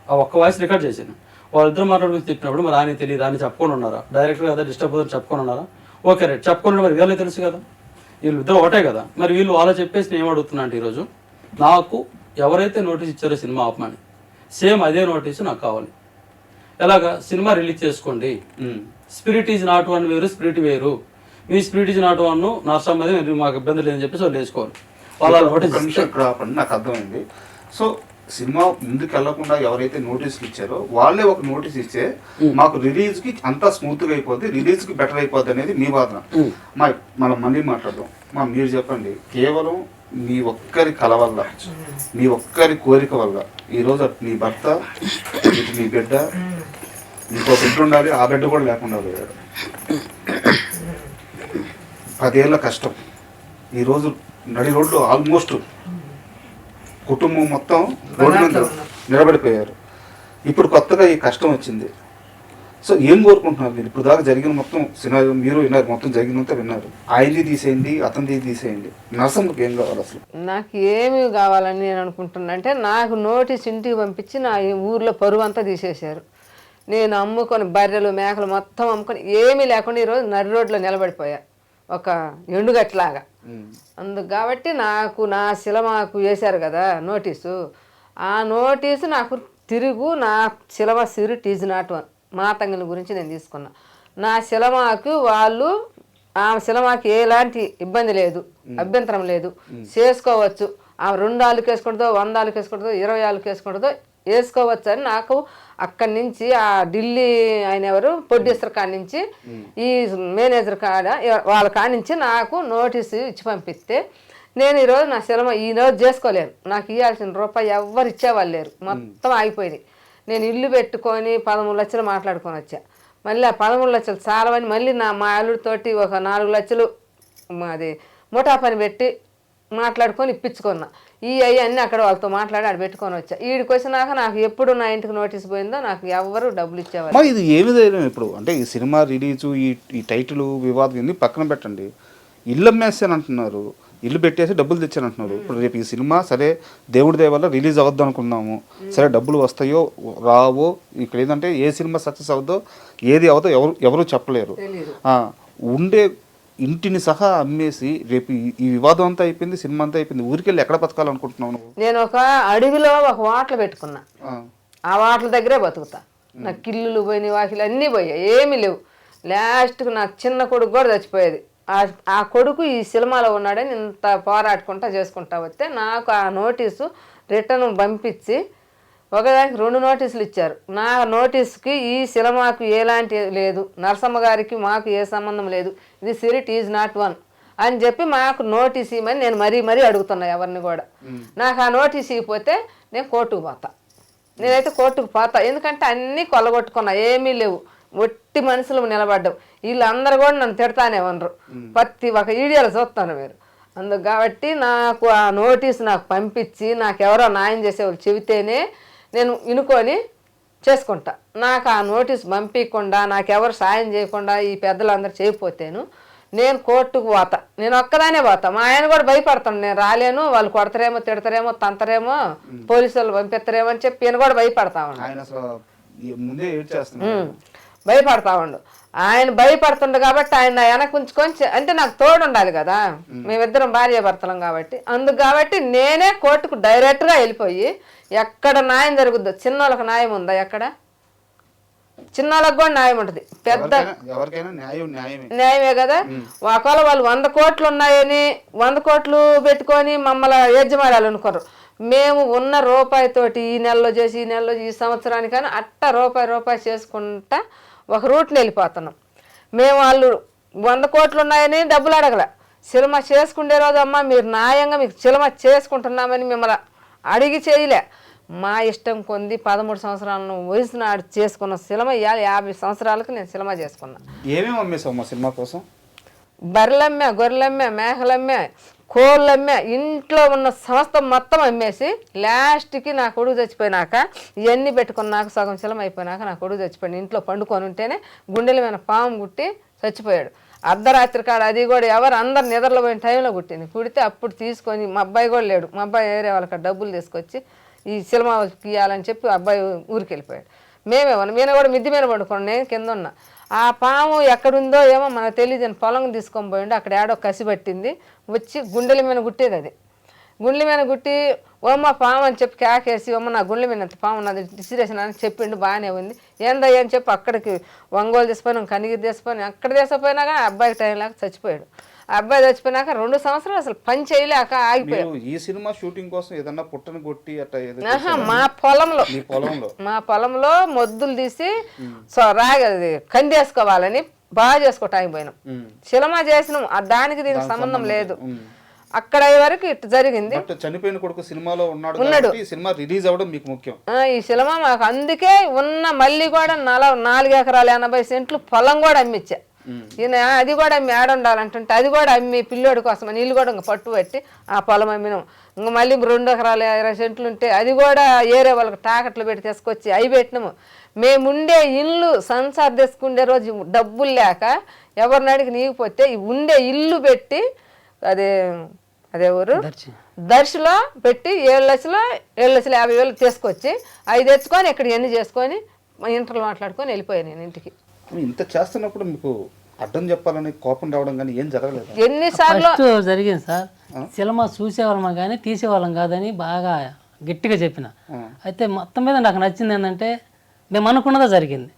ఆ ఒక్క వాయిస్ రికార్డ్ చేశాను. వాళ్ళిద్దరు మాట్లాడుకుని చెప్పినప్పుడు మరి ఆయన తెలియదు, ఆయన చెప్పుకొని ఉన్నారా? డైరెక్టర్ కదా డిస్టర్బ్ అవుతుంది చెప్పుకొని ఉన్నారా? ఓకే రైట్, చెప్పుకొని మరి వీళ్ళే తెలుసు కదా, వీళ్ళు ఇద్దరు ఒకటే కదా. మరి వీళ్ళు వాళ్ళ చెప్పేసి నేను ఏమడుగుతున్నా అంటే ఈరోజు నాకు ఎవరైతే నోటీస్ ఇచ్చారో సినిమా ఆపమని, సేమ్ అదే నోటీసు నాకు కావాలి. ఎలాగా? సినిమా రిలీజ్ చేసుకోండి, స్పిరిట్ ఈజ్ నాట్ వన్ వేరు, స్పిరిట్ వేరు, మీ స్పిరిట్ ఈజ్ నాట్ వన్ నర్సమ్మది మాకు ఇబ్బంది లేదని చెప్పేసి వాళ్ళు వేసుకోవాలి. వాళ్ళ నోటీస్ నాకు అర్థమైంది. సో సినిమా ముందుకు వెళ్లకుండా ఎవరైతే నోటీసులు ఇచ్చారో వాళ్ళే ఒక నోటీస్ ఇచ్చే మాకు రిలీజ్ కి అంతా స్మూత్ గా అయిపోద్ది, రిలీజ్ కి బెటర్ అయిపోద్ది అనేది మీ వాదన. మనం మళ్ళీ మాట్లాడదాం. మీరు చెప్పండి, కేవలం మీ ఒక్కరి కల వల్ల, మీ ఒక్కరి కోరిక వల్ల ఈరోజు నీ భర్త, నీ బిడ్డ, నీకో బిడ్డ ఉండాలి, ఆ బిడ్డ కూడా లేకుండా పోయాడు. 10 ఏళ్ళ కష్టం ఈరోజు నడి రోడ్లు ఆల్మోస్ట్ కుటుంబం మొత్తం రోడ్డు మీద నిలబడిపోయారు. ఇప్పుడు కొత్తగా ఈ కష్టం వచ్చింది. సో ఏం కోరుకుంటున్నారు మీరు? ఇప్పుడు దాకా జరిగిన మొత్తం సినిమా మీరు విన్నారు, మొత్తం జరిగినంత విన్నారు. ఆయనది తీసేయండి, అతనిది తీసేయండి, నరసమ్మకి ఏం కావాలి అసలు? నాకు ఏమి కావాలని నేను అనుకుంటున్నా అంటే, నాకు నోటీస్ ఇంటికి పంపించి నా ఈ ఊర్లో పరువు అంతా తీసేశారు. నేను అమ్ముకొని బర్రెలు మేకలు మొత్తం అమ్ముకొని ఏమీ లేకుండా ఈరోజు నరి రోడ్లో నిలబడిపోయా, ఒక ఎండుగట్లాగా. అందుకు కాబట్టి నాకు నా సినిమాకు వేశారు కదా నోటీసు, ఆ నోటీసు నాకు తిరుగు నా cinema spirit is not one మాతంగిల గురించి నేను తీసుకున్నా. నా సినిమాకు వాళ్ళు ఆ సినిమాకి ఎలాంటి ఇబ్బంది లేదు, అభ్యంతరం లేదు, చేసుకోవచ్చు. ఆ 2 ఆళ్ళకి వేసుకుంటుందో, 100 ఆళ్ళకి వేసుకుంటుందో, 20 ఆళ్ళకి వేసుకుంటుందో వేసుకోవచ్చు అని నాకు అక్కడి నుంచి ఆ ఢిల్లీ ఆయన ఎవరు ప్రొడ్యూసర్ కాడి నుంచి ఈ మేనేజర్ కాడ వాళ్ళ కాడి నుంచి నాకు నోటీసు ఇచ్చి పంపిస్తే నేను ఈరోజు నా సినిమా ఈరోజు చేసుకోలేను. నాకు ఇవ్వాల్సిన రూపాయి ఎవ్వరు ఇచ్చేవాళ్ళు లేరు, మొత్తం ఆగిపోయినాయి. నేను ఇల్లు పెట్టుకొని 13 లక్షలు మాట్లాడుకొని వచ్చా. మళ్ళీ ఆ 13 లక్షలు చాలవని మళ్ళీ మా అల్లుడితోటి ఒక 4 లక్షలు అది ముఠా పని పెట్టి మాట్లాడుకొని ఇప్పించుకున్నా. అన్నీ అక్కడ వాళ్ళతో మాట్లాడి ఆడ పెట్టుకొని వచ్చా. ఈడికి వచ్చినాక నాకు ఎప్పుడు నా ఇంటికి నోటీస్ పోయిందో నాకు ఎవరు డబ్బులు ఇచ్చేవారు. ఇది ఏమి ధైర్యం ఇప్పుడు? అంటే ఈ సినిమా రిలీజు, ఈ టైటిల్ వివాదం ఇన్ని పక్కన పెట్టండి, ఇల్లు అమ్మేస్తాను అంటున్నారు, ఇల్లు పెట్టేసి డబ్బులు తెచ్చాను అంటున్నారు. ఇప్పుడు రేపు ఈ సినిమా సరే దేవుడి దయ వల్ల రిలీజ్ అవ్వద్దు అనుకున్నాము, సరే డబ్బులు వస్తాయో రావో, ఇక్కడ ఏంటంటే ఏ సినిమా సక్సెస్ అవుద్దో ఏది అవుదో ఎవరు చెప్పలేరు. ఉండే ఇంటిని సహా అమ్మేసి రేపు ఈ వివాదం అంతా అయిపోయింది, సినిమా అంతా అయిపోయింది, ఊరికెళ్ళి ఎక్కడ బతకాలనుకుంటున్నావు నువ్వు? నేను ఒక అడవిలో ఒక వాటలు పెట్టుకున్నా, ఆ వాటల దగ్గరే బతుకుతా. నాకు కిల్లులు పోయినాయి, వాకిలు అన్నీ పోయాయి, ఏమీ లేవు. లాస్ట్కు నాకు చిన్న కొడుకు కూడా చచ్చిపోయేది. ఆ కొడుకు ఈ సినిమాలో ఉన్నాడని ఇంత పోరాడుకుంటా చేసుకుంటా వస్తే నాకు ఆ నోటీసు రిటర్న్ పంపించి ఒకదానికి 2 నోటీసులు ఇచ్చారు. నా నోటీస్కి ఈ సినిమాకు ఎలాంటి లేదు, నరసమ్మ గారికి మాకు ఏ సంబంధం లేదు, ఇది స్పిరిట్ ఈజ్ నాట్ వన్ అని చెప్పి మాకు నోటీస్ ఇవ్వమని నేను మరీ అడుగుతున్నా ఎవరిని కూడా. నాకు ఆ నోటీస్ ఇవ్వకపోతే నేను కోర్టుకు పోతా. నేనైతే కోర్టుకు పోతా, ఎందుకంటే అన్నీ కొల్లగొట్టుకున్నా, ఏమీ లేవు, ఒట్టి మనుషులు నిలబడ్డావు. వీళ్ళందరూ కూడా నన్ను తిడతానే ఉన్నారు, ప్రతి ఒక వీడియోలు చూస్తాను మీరు. అందుకు కాబట్టి నాకు ఆ నోటీస్ నాకు పంపించి నాకు ఎవరో న్యాయం చేసేవాళ్ళు చెబితేనే నేను వినుకొని చేసుకుంటా. నాకు ఆ నోటీస్ పంపించకుండా నాకెవరు సాయం చేయకుండా ఈ పెద్దలందరూ చేయకపోతేను నేను కోర్టుకు పోతా, నేను ఒక్కదానే పోతా. మా ఆయన కూడా భయపడతాను, నేను రాలేను, వాళ్ళు కొడతారేమో, తిడతారేమో, తంతరేమో, పోలీసు వాళ్ళు పంపిస్తారేమో అని చెప్పి నేను కూడా భయపడతా ఉండు. ఆయన భయపడుతుండు కాబట్టి ఆయన వెనక ఉంచుకొని, అంటే నాకు తోడు ఉండాలి కదా, మేమిద్దరం భార్య భర్తలం కాబట్టి. అందుకు కాబట్టి నేనే కోర్టుకు డైరెక్ట్గా వెళ్ళిపోయి ఎక్కడ న్యాయం జరుగుద్దో, చిన్నోళ్ళకి న్యాయం ఉందా ఎక్కడ? చిన్నలకు కూడా న్యాయం ఉంటుంది, పెద్ద ఎవరికైనా న్యాయమే. న్యాయమే కదా. ఒకవేళ వాళ్ళు 100 కోట్లు ఉన్నాయని 100 కోట్లు పెట్టుకొని మమ్మల్ని యజమాడాలి అనుకోరు. మేము ఉన్న రూపాయితోటి ఈ నెలలో చేసి ఈ నెలలో ఈ సంవత్సరానికైనా అట్ట రూపాయి చేసుకుంటా ఒక రూట్ని వెళ్ళిపోతున్నాం. మేము వాళ్ళు 100 కోట్లు ఉన్నాయని డబ్బులు అడగల. సినిమా చేసుకునే రోజు అమ్మ మీరు న్యాయంగా మీకు సినిమా చేసుకుంటున్నామని మిమ్మల్ని అడిగి చేయలే. మా ఇష్టం కొంది 13 సంవత్సరాలను వయసు నాడు చేసుకున్న సినిమా ఇవాళ 50 సంవత్సరాలకు నేను సినిమా చేసుకున్నా. ఏమేమి అమ్మేసావు మా సినిమా కోసం? బర్రెలమ్మే, గొర్రెలమ్మే, మేకలమ్మే, కోళ్ళమ్మే, ఇంట్లో ఉన్న సంస్థ మొత్తం అమ్మేసి లాస్ట్కి నా కొడుకు చచ్చిపోయినాక ఇవన్నీ పెట్టుకున్నాక సగం శిలం అయిపోయినాక నా కొడుకు చచ్చిపోయాడు. ఇంట్లో పండుకొని ఉంటేనే గుండెల మీద పాము గుట్టి చచ్చిపోయాడు. అర్ధరాత్రి కాడ అది కూడా ఎవరు అందరు నిద్రలో పోయిన టైంలో కుట్టింది. కుడితే అప్పుడు తీసుకొని మా అబ్బాయి కూడా లేడు. మా అబ్బాయి వేరే వాళ్ళకి డబ్బులు తీసుకొచ్చి ఈ సినిమా ఇవ్వాలని చెప్పి అబ్బాయి ఊరికి వెళ్ళిపోయాడు. నేను కూడా మిద్ది మీద పడుకోండి, నేను కింద ఉన్నా. ఆ పాము ఎక్కడుందో ఏమో మనకు తెలియదు. పొలం తీసుకొని పోయిండు, అక్కడ ఏడో కసి పట్టింది, వచ్చి గుండెల మీద గుట్టేది. అది గుండెల మీద గుట్టి ఓమ్మ పాము అని చెప్పి కేకేసి ఓమ్మ నా గుండెల మీద అంత పాము నాది డిసిరేషన్ అని చెప్పిండు. బాగానే ఉంది. ఏందయ్యా అని చెప్పి అక్కడికి ఒంగోలు తీసిపోయినాం, కనిగిరి తీసిపోయినాం. అక్కడ తీసిపోయినాక అబ్బాయికి టైం లేక చచ్చిపోయాడు. ఆ అబ్బాయి చచ్చిపోయినాక 2 సంవత్సరాలు అసలు పని చేయలేక ఆగిపోయాడు. ఈ సినిమా షూటింగ్ కోసం ఏదన్నా పుట్టను కొట్టి అట్లా మా పొలంలో మొద్దులు తీసి కందేసుకోవాలని బాగా చేసుకోవటానికి పోయినాం. సినిమా చేసినాం, దానికి దీనికి సంబంధం లేదు. అక్కడ వరకు ఇట్లా జరిగింది. చనిపోయిన కొడుకు సినిమాలో ఉన్నాడు. సినిమా రిలీజ్ అవ్వడం మీకు ముఖ్యం. ఈ సినిమా మాకు అందుకే ఉన్న మళ్ళీ కూడా 4 ఎకరాల 80 సెంట్లు పొలం కూడా అమ్మిచ్చా. ఈయన అది కూడా అమ్మి ఆడుండాలంటుంటే అది కూడా అమ్మి పిల్లోడి కోసం నీళ్ళు కూడా ఇంకా పట్టు పెట్టి ఆ పొలం అమ్మినాం. ఇంకా మళ్ళీ 2 ఎకరాల 20 సెంట్లు ఉంటే అది కూడా ఏరే వాళ్ళకి టాకెట్లు పెట్టి తీసుకొచ్చి అవి పెట్టినాము. మేముండే ఇల్లు సంసార్ తీసుకుండే రోజు డబ్బులు లేక ఎవరిని అడిగి నీగిపోతే ఉండే ఇల్లు పెట్టి అదే ఊరు దర్శిలో పెట్టి 7,50,000 తీసుకొచ్చి అవి తెచ్చుకొని ఇక్కడ ఎన్ని చేసుకొని ఇంటర్లు మాట్లాడుకొని వెళ్ళిపోయాను నేను ఇంటికి. ఇంత చేస్తున్నప్పుడు మీకు అడ్డం చెప్పాలని కోపం రావడం కానీ ఏం జరగలేదు? ఎన్నిసార్లు జరిగింది సార్. సినిమా చూసేవాళ్ళం కానీ తీసేవాళ్ళం కాదని బాగా గట్టిగా చెప్పిన. అయితే మొత్తం మీద నాకు నచ్చింది ఏంటంటే మేము అనుకున్నదే జరిగింది.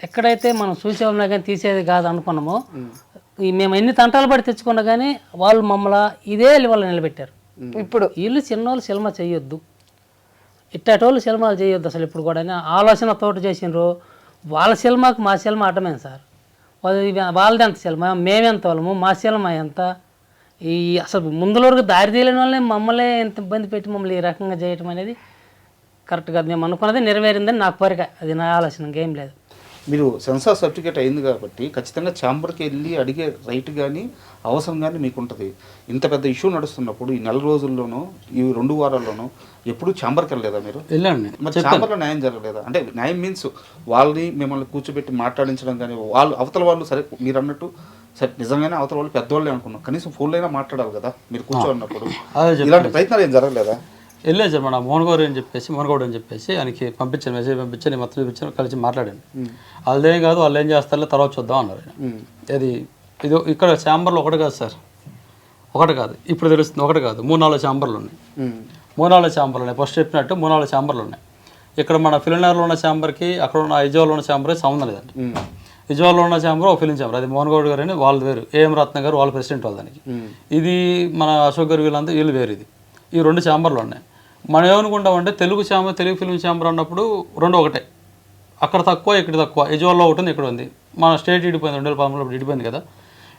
ఎక్కడైతే మనం చూసేవాళ్ళం కానీ తీసేది కాదు అనుకున్నామో మేము ఎన్ని తంటాలు పడి తెచ్చుకున్నా కానీ వాళ్ళు మమ్మల్ని ఇదే లెవెల్లో నిలబెట్టారు. ఇప్పుడు వీళ్ళు చిన్నోళ్ళు సినిమా చేయొద్దు, ఇట్టేటోళ్ళు సినిమాలు చేయొద్దు అసలు ఇప్పుడు కూడా ఆలోచనతోటి చేసినారు. వాళ్ళ సినిమాకు మా సినిమా అడ్డమే సార్. వాళ్ళది ఎంత సినిమా, మేమెంత వాళ్ళము, మా సినిమా ఎంత. ఈ అసలు ముందులోకి దారి తీయలేని వాళ్ళని మమ్మల్ని ఎంత ఇబ్బంది పెట్టి మమ్మల్ని ఈ రకంగా చేయటం అనేది కరెక్ట్ కాదు. మేము అనుకున్నది నెరవేరిందని నాకు కోరిక, అది నా ఆలోచన, ఇంకేం లేదు. మీరు సెన్సార్ సర్టిఫికేట్ అయింది కాబట్టి ఖచ్చితంగా ఛాంబర్కి వెళ్ళి అడిగే రైట్ కానీ అవసరం కానీ మీకు ఉంటుంది. ఇంత పెద్ద ఇష్యూ నడుస్తున్నప్పుడు ఈ 4 రోజుల్లోనూ ఈ 2 వారాల్లోనూ ఎప్పుడు ఛాంబర్కి వెళ్ళలేదా మీరు? వెళ్ళండి. మరి ఛాంబర్లో న్యాయం జరగలేదా? అంటే న్యాయం మీన్స్ వాళ్ళని మిమ్మల్ని కూర్చోబెట్టి మాట్లాడించడం కానీ అవతల వాళ్ళు సరే మీరు అన్నట్టు సరే నిజంగానే అవతల వాళ్ళు పెద్దవాళ్ళే అనుకున్నాం, కనీసం ఫోన్లో అయినా మాట్లాడాలి కదా మీరు కూర్చోన్నప్పుడు. ఇలాంటి ప్రయత్నాలు ఏం జరగలేదా? వెళ్ళలేదు సార్. మన మోహన్ గౌడ్ అని చెప్పేసి ఆయనకి పంపించాను, మెసేజ్ పంపించాను, మొత్తం చూపించాను, కలిసి మాట్లాడాను. వాళ్ళేం కాదు, వాళ్ళు ఏం చేస్తారో తర్వాత చూద్దాం అన్నారు. అది ఇది ఇక్కడ ఛాంబర్లు ఒకటి కాదు సార్, ఒకటి కాదు, ఇప్పుడు తెలుస్తుంది, ఒకటి కాదు, 3-4 ఛాంబర్లు ఉన్నాయి. 3-4 ఛాంబర్లు ఉన్నాయి. ఫస్ట్ చెప్పినట్టు 3-4 ఛాంబర్లు ఉన్నాయి. ఇక్కడ మన ఫిలింనగర్లో ఉన్న ఛాంబర్కి అక్కడ ఉన్న ఇజవాల్లో ఉన్న ఛాంబర్కి సంబంధం లేదండి. ఇజవాల్లో ఉన్న ఛాంబర్ ఒక ఫిలిం ఛాంబర్, అది మోహన్ గౌడ్ గారు అని వాళ్ళు వేరు, ఏఎం రత్న గారు వాళ్ళ ప్రెసిడెంట్ వాళ్ళు దానికి. ఇది మన అశోక్ గారు వీళ్ళంతా వీళ్ళు వేరు. ఇది ఈ 2 ఛాంబర్లు ఉన్నాయి. మనం ఏమనుకుంటామంటే తెలుగు ఫిలిం ఛాంబర్ అన్నప్పుడు 2 ఒకటే, అక్కడ తక్కువ ఇక్కడ తక్కువ. ఇజవాల్లో ఒకటి ఉంది, ఇక్కడ ఉంది. మన స్టేట్ ఇడిపోయింది 2013 ఇడిపోయింది కదా,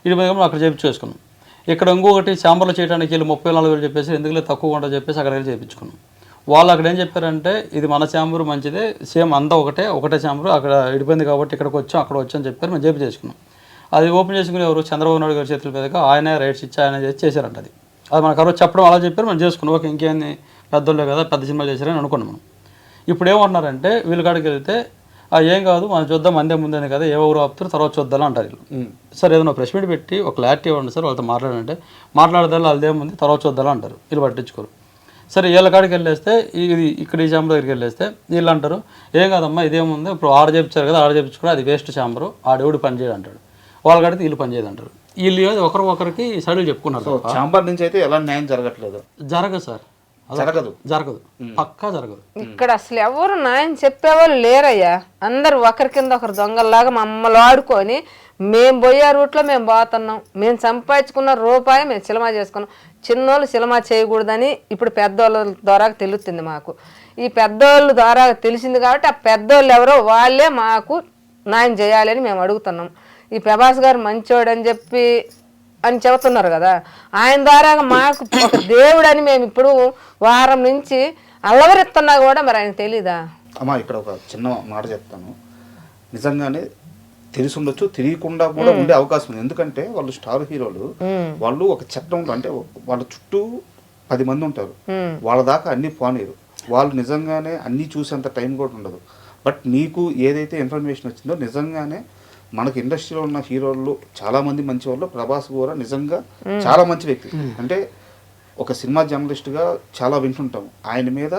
ఇడిపోయి అక్కడ చేయించుకున్నాం. ఇక్కడ ఇంకొకటి ఛాంబర్లో చేయడానికి వెళ్ళి 30,000-40,000 చెప్పేసి ఎందుకులే తక్కువ ఉంటుంది చెప్పేసి అక్కడికి వెళ్ళి చేయించుకున్నాం. వాళ్ళు అక్కడ ఏం చెప్పారంటే ఇది మన ఛాంబర్ మంచిదే, సేమ్ అంతా ఒకటే ఛాంబర్, అక్కడ ఇడిపోయింది కాబట్టి ఇక్కడికి వచ్చాం అక్కడ వచ్చాం చెప్పారు. మేము చేసుకున్నాం. అది ఓపెన్ చేసుకుని ఎవరు చంద్రబాబు నాయుడు గారి చేతుల మీదుగా ఆయనే రైట్స్ ఇచ్చి ఆయన చేశారంట. అది మనకు ఆ రోజు చెప్పడం అలా చెప్పారు, మనం చేసుకున్నాం. ఓకే ఇంకేంది పెద్దోళ్ళే కదా, పెద్ద సినిమాలు చేశారని అనుకున్నాం మనం. ఇప్పుడు ఏమంటున్నారంటే వీళ్ళ కాడికి వెళ్తే ఏం కాదు మనం చూద్దాం, అందే ముందే కదా, ఎవరు ఆపుతారు తర్వాత చూద్దాం అంటారు వీళ్ళు. సార్ ఏదైనా ప్రెస్ మీట్ పెట్టి ఒక క్లారిటీ ఇవ్వండి సార్, వాళ్ళతో మాట్లాడంటే మాట్లాడదాం, వాళ్ళదేముంది తర్వాత చూద్దాం అంటారు. వీళ్ళు పట్టించుకోరు. సరే వీళ్ళ కాడికి వెళ్ళేస్తే ఇక్కడ ఈ ఛాంబర్ దగ్గరికి వెళ్ళేస్తే వీళ్ళు అంటారు ఏం కాదమ్మా ఇదేముంది, ఇప్పుడు ఆడ చేయించారు కదా, ఆడ చేయించుకుని అది వేస్ట్ ఛాంబరు, ఆడెవడు పని చేయడు అంటాడు. వాళ్ళ కాడితే వీళ్ళు పని చేయదు అంటారు. వీళ్ళు ఒకరికి సైడ్లు చెప్పుకున్నారు. ఛాంబర్ నుంచి అయితే ఎలా న్యాయం జరగట్లేదు? జరగదు సార్. జరగదు. జరగదు, పక్కా జరగదు. ఇక్కడ అసలు ఎవరు న్యాయం చెప్పేవాళ్ళు లేరయ్యా. అందరు ఒకరి కింద ఒకరు దొంగల్లాగా మమ్మల్ని ఆడుకొని మేము పోయే రూట్లో మేము పోతున్నాం. మేము సంపాదించుకున్న రూపాయి మేము సినిమా చేసుకున్నాం. చిన్నోళ్ళు సినిమా చేయకూడదని ఇప్పుడు పెద్దోళ్ళ ద్వారా తెలుస్తుంది మాకు. ఈ పెద్దోళ్ళ ద్వారా తెలిసింది కాబట్టి ఆ పెద్దోళ్ళు ఎవరో వాళ్ళే మాకు న్యాయం చేయాలని మేము అడుగుతున్నాం. ఈ ప్రభాస్ గారు మంచోడు అని చెప్పి అని చెబుతున్నారు కదా, ఆయన ద్వారా మాకు ఒక దేవుడు అని మేము ఇప్పుడు వారం నుంచి అల్లవరెత్తున్నా కూడా మరి ఆయన తెలీదా? అమ్మా ఇక్కడ ఒక చిన్న మాట చెప్తాను. నిజంగానే తెలిసి ఉండొచ్చు, తెలియకుండా కూడా ఉండే అవకాశం ఉంది. ఎందుకంటే వాళ్ళు స్టార్ హీరోలు, వాళ్ళు ఒక చట్టం అంటే వాళ్ళ చుట్టూ 10 మంది ఉంటారు, వాళ్ళ దాకా అన్ని పోనీరు. వాళ్ళు నిజంగానే అన్నీ చూసేంత టైం కూడా ఉండదు. బట్ మీకు ఏదైతే ఇన్ఫర్మేషన్ వచ్చిందో నిజంగానే మనకి ఇండస్ట్రీలో ఉన్న హీరోలు చాలా మంది మంచి వాళ్ళు. ప్రభాస్ కూడా నిజంగా చాలా మంచి వ్యక్తి. అంటే ఒక సినిమా జర్నలిస్ట్గా చాలా వింటుంటాం ఆయన మీద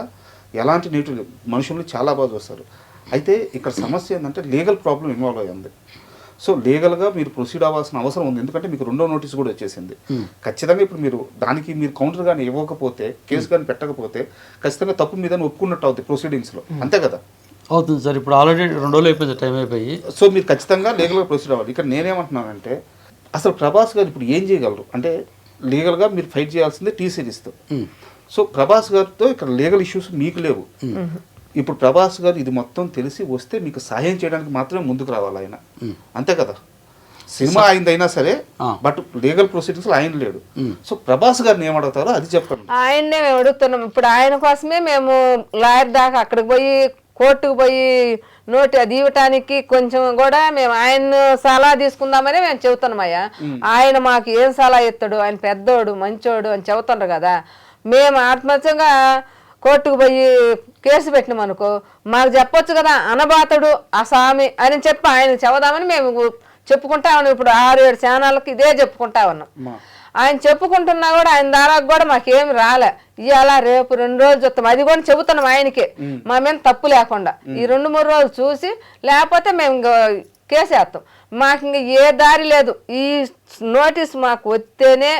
ఎలాంటి నెగిటివ్ మనుషుల్ని చాలా బాగా చూస్తారు. అయితే ఇక్కడ సమస్య ఏంటంటే లీగల్ ప్రాబ్లం ఇన్వాల్వ్ అయ్యింది. సో లీగల్గా మీరు ప్రొసీడ్ అవ్వాల్సిన అవసరం ఉంది. ఎందుకంటే మీకు 2వ నోటీస్ కూడా వచ్చేసింది. ఖచ్చితంగా ఇప్పుడు మీరు దానికి మీరు కౌంటర్ కానీ ఇవ్వకపోతే, కేసు కానీ పెట్టకపోతే ఖచ్చితంగా తప్పు మీద ఒప్పుకున్నట్టు అవుతుంది ప్రొసీడింగ్స్లో, అంతే కదా? అవుతుంది సార్. ఇప్పుడు ఆల్రెడీ 2 రోజులు అయిపోయింది, టైం అయిపోయి. సో మీరు ఖచ్చితంగా లీగల్గా ప్రొసీడ్ అవ్వాలి. ఇక్కడ నేనేమంటున్నానంటే అసలు ప్రభాస్ గారు ఇప్పుడు ఏం చేయగలరు అంటే లీగల్గా మీరు ఫైట్ చేయాల్సిందే టీ సిరీస్తో. సో ప్రభాస్ గారితో ఇక్కడ లీగల్ ఇష్యూస్ మీకు లేవు. ఇప్పుడు ప్రభాస్ గారు ఇది మొత్తం తెలిసి వస్తే మీకు సహాయం చేయడానికి మాత్రమే ముందుకు రావాలి ఆయన, అంతే కదా? సినిమా అయిందైనా సరే, బట్ లీగల్ ప్రొసీడింగ్స్ ఆయన లేడు. సో ప్రభాస్ గారిని ఏమడుగుతారో అది చెప్పండి. ఆయన్నే మేము అడుగుతున్నాం. ఇప్పుడు ఆయన కోసమే మేము లాయర్ దాకా అక్కడికి పోయి కోర్టుకు పోయి నోటి అది ఇవ్వటానికి కొంచెం కూడా మేము ఆయన సలహా తీసుకుందామని మేము చెబుతున్నామయ్యా. ఆయన మాకు ఏం సలహా ఇస్తాడు, ఆయన పెద్దోడు మంచోడు అని చెబుతుండ్రు కదా. మేము ఆత్మహత్యంగా కోర్టుకు పోయి కేసు పెట్టినాం అనుకో, మాకు చెప్పొచ్చు కదా అనబాతుడు ఆ స్వామి అని చెప్పి ఆయన చెబుదామని మేము చెప్పుకుంటా ఉన్నాం. ఇప్పుడు 6-7 ఛానళ్ళకి ఇదే చెప్పుకుంటా ఉన్నాం. ఆయన చెప్పుకుంటున్నా కూడా ఆయన ద్వారా కూడా మాకేమి రాలే. ఇవాళ రేపు 2 రోజులు చూస్తాం, అది కూడా చెబుతున్నాం ఆయనకి, మా మీద తప్పు లేకుండా. ఈ 2-3 రోజులు చూసి లేకపోతే మేము కేసు వేస్తాం. మాకు ఇంక ఏ దారి లేదు. ఈ నోటీస్ మాకు వస్తేనే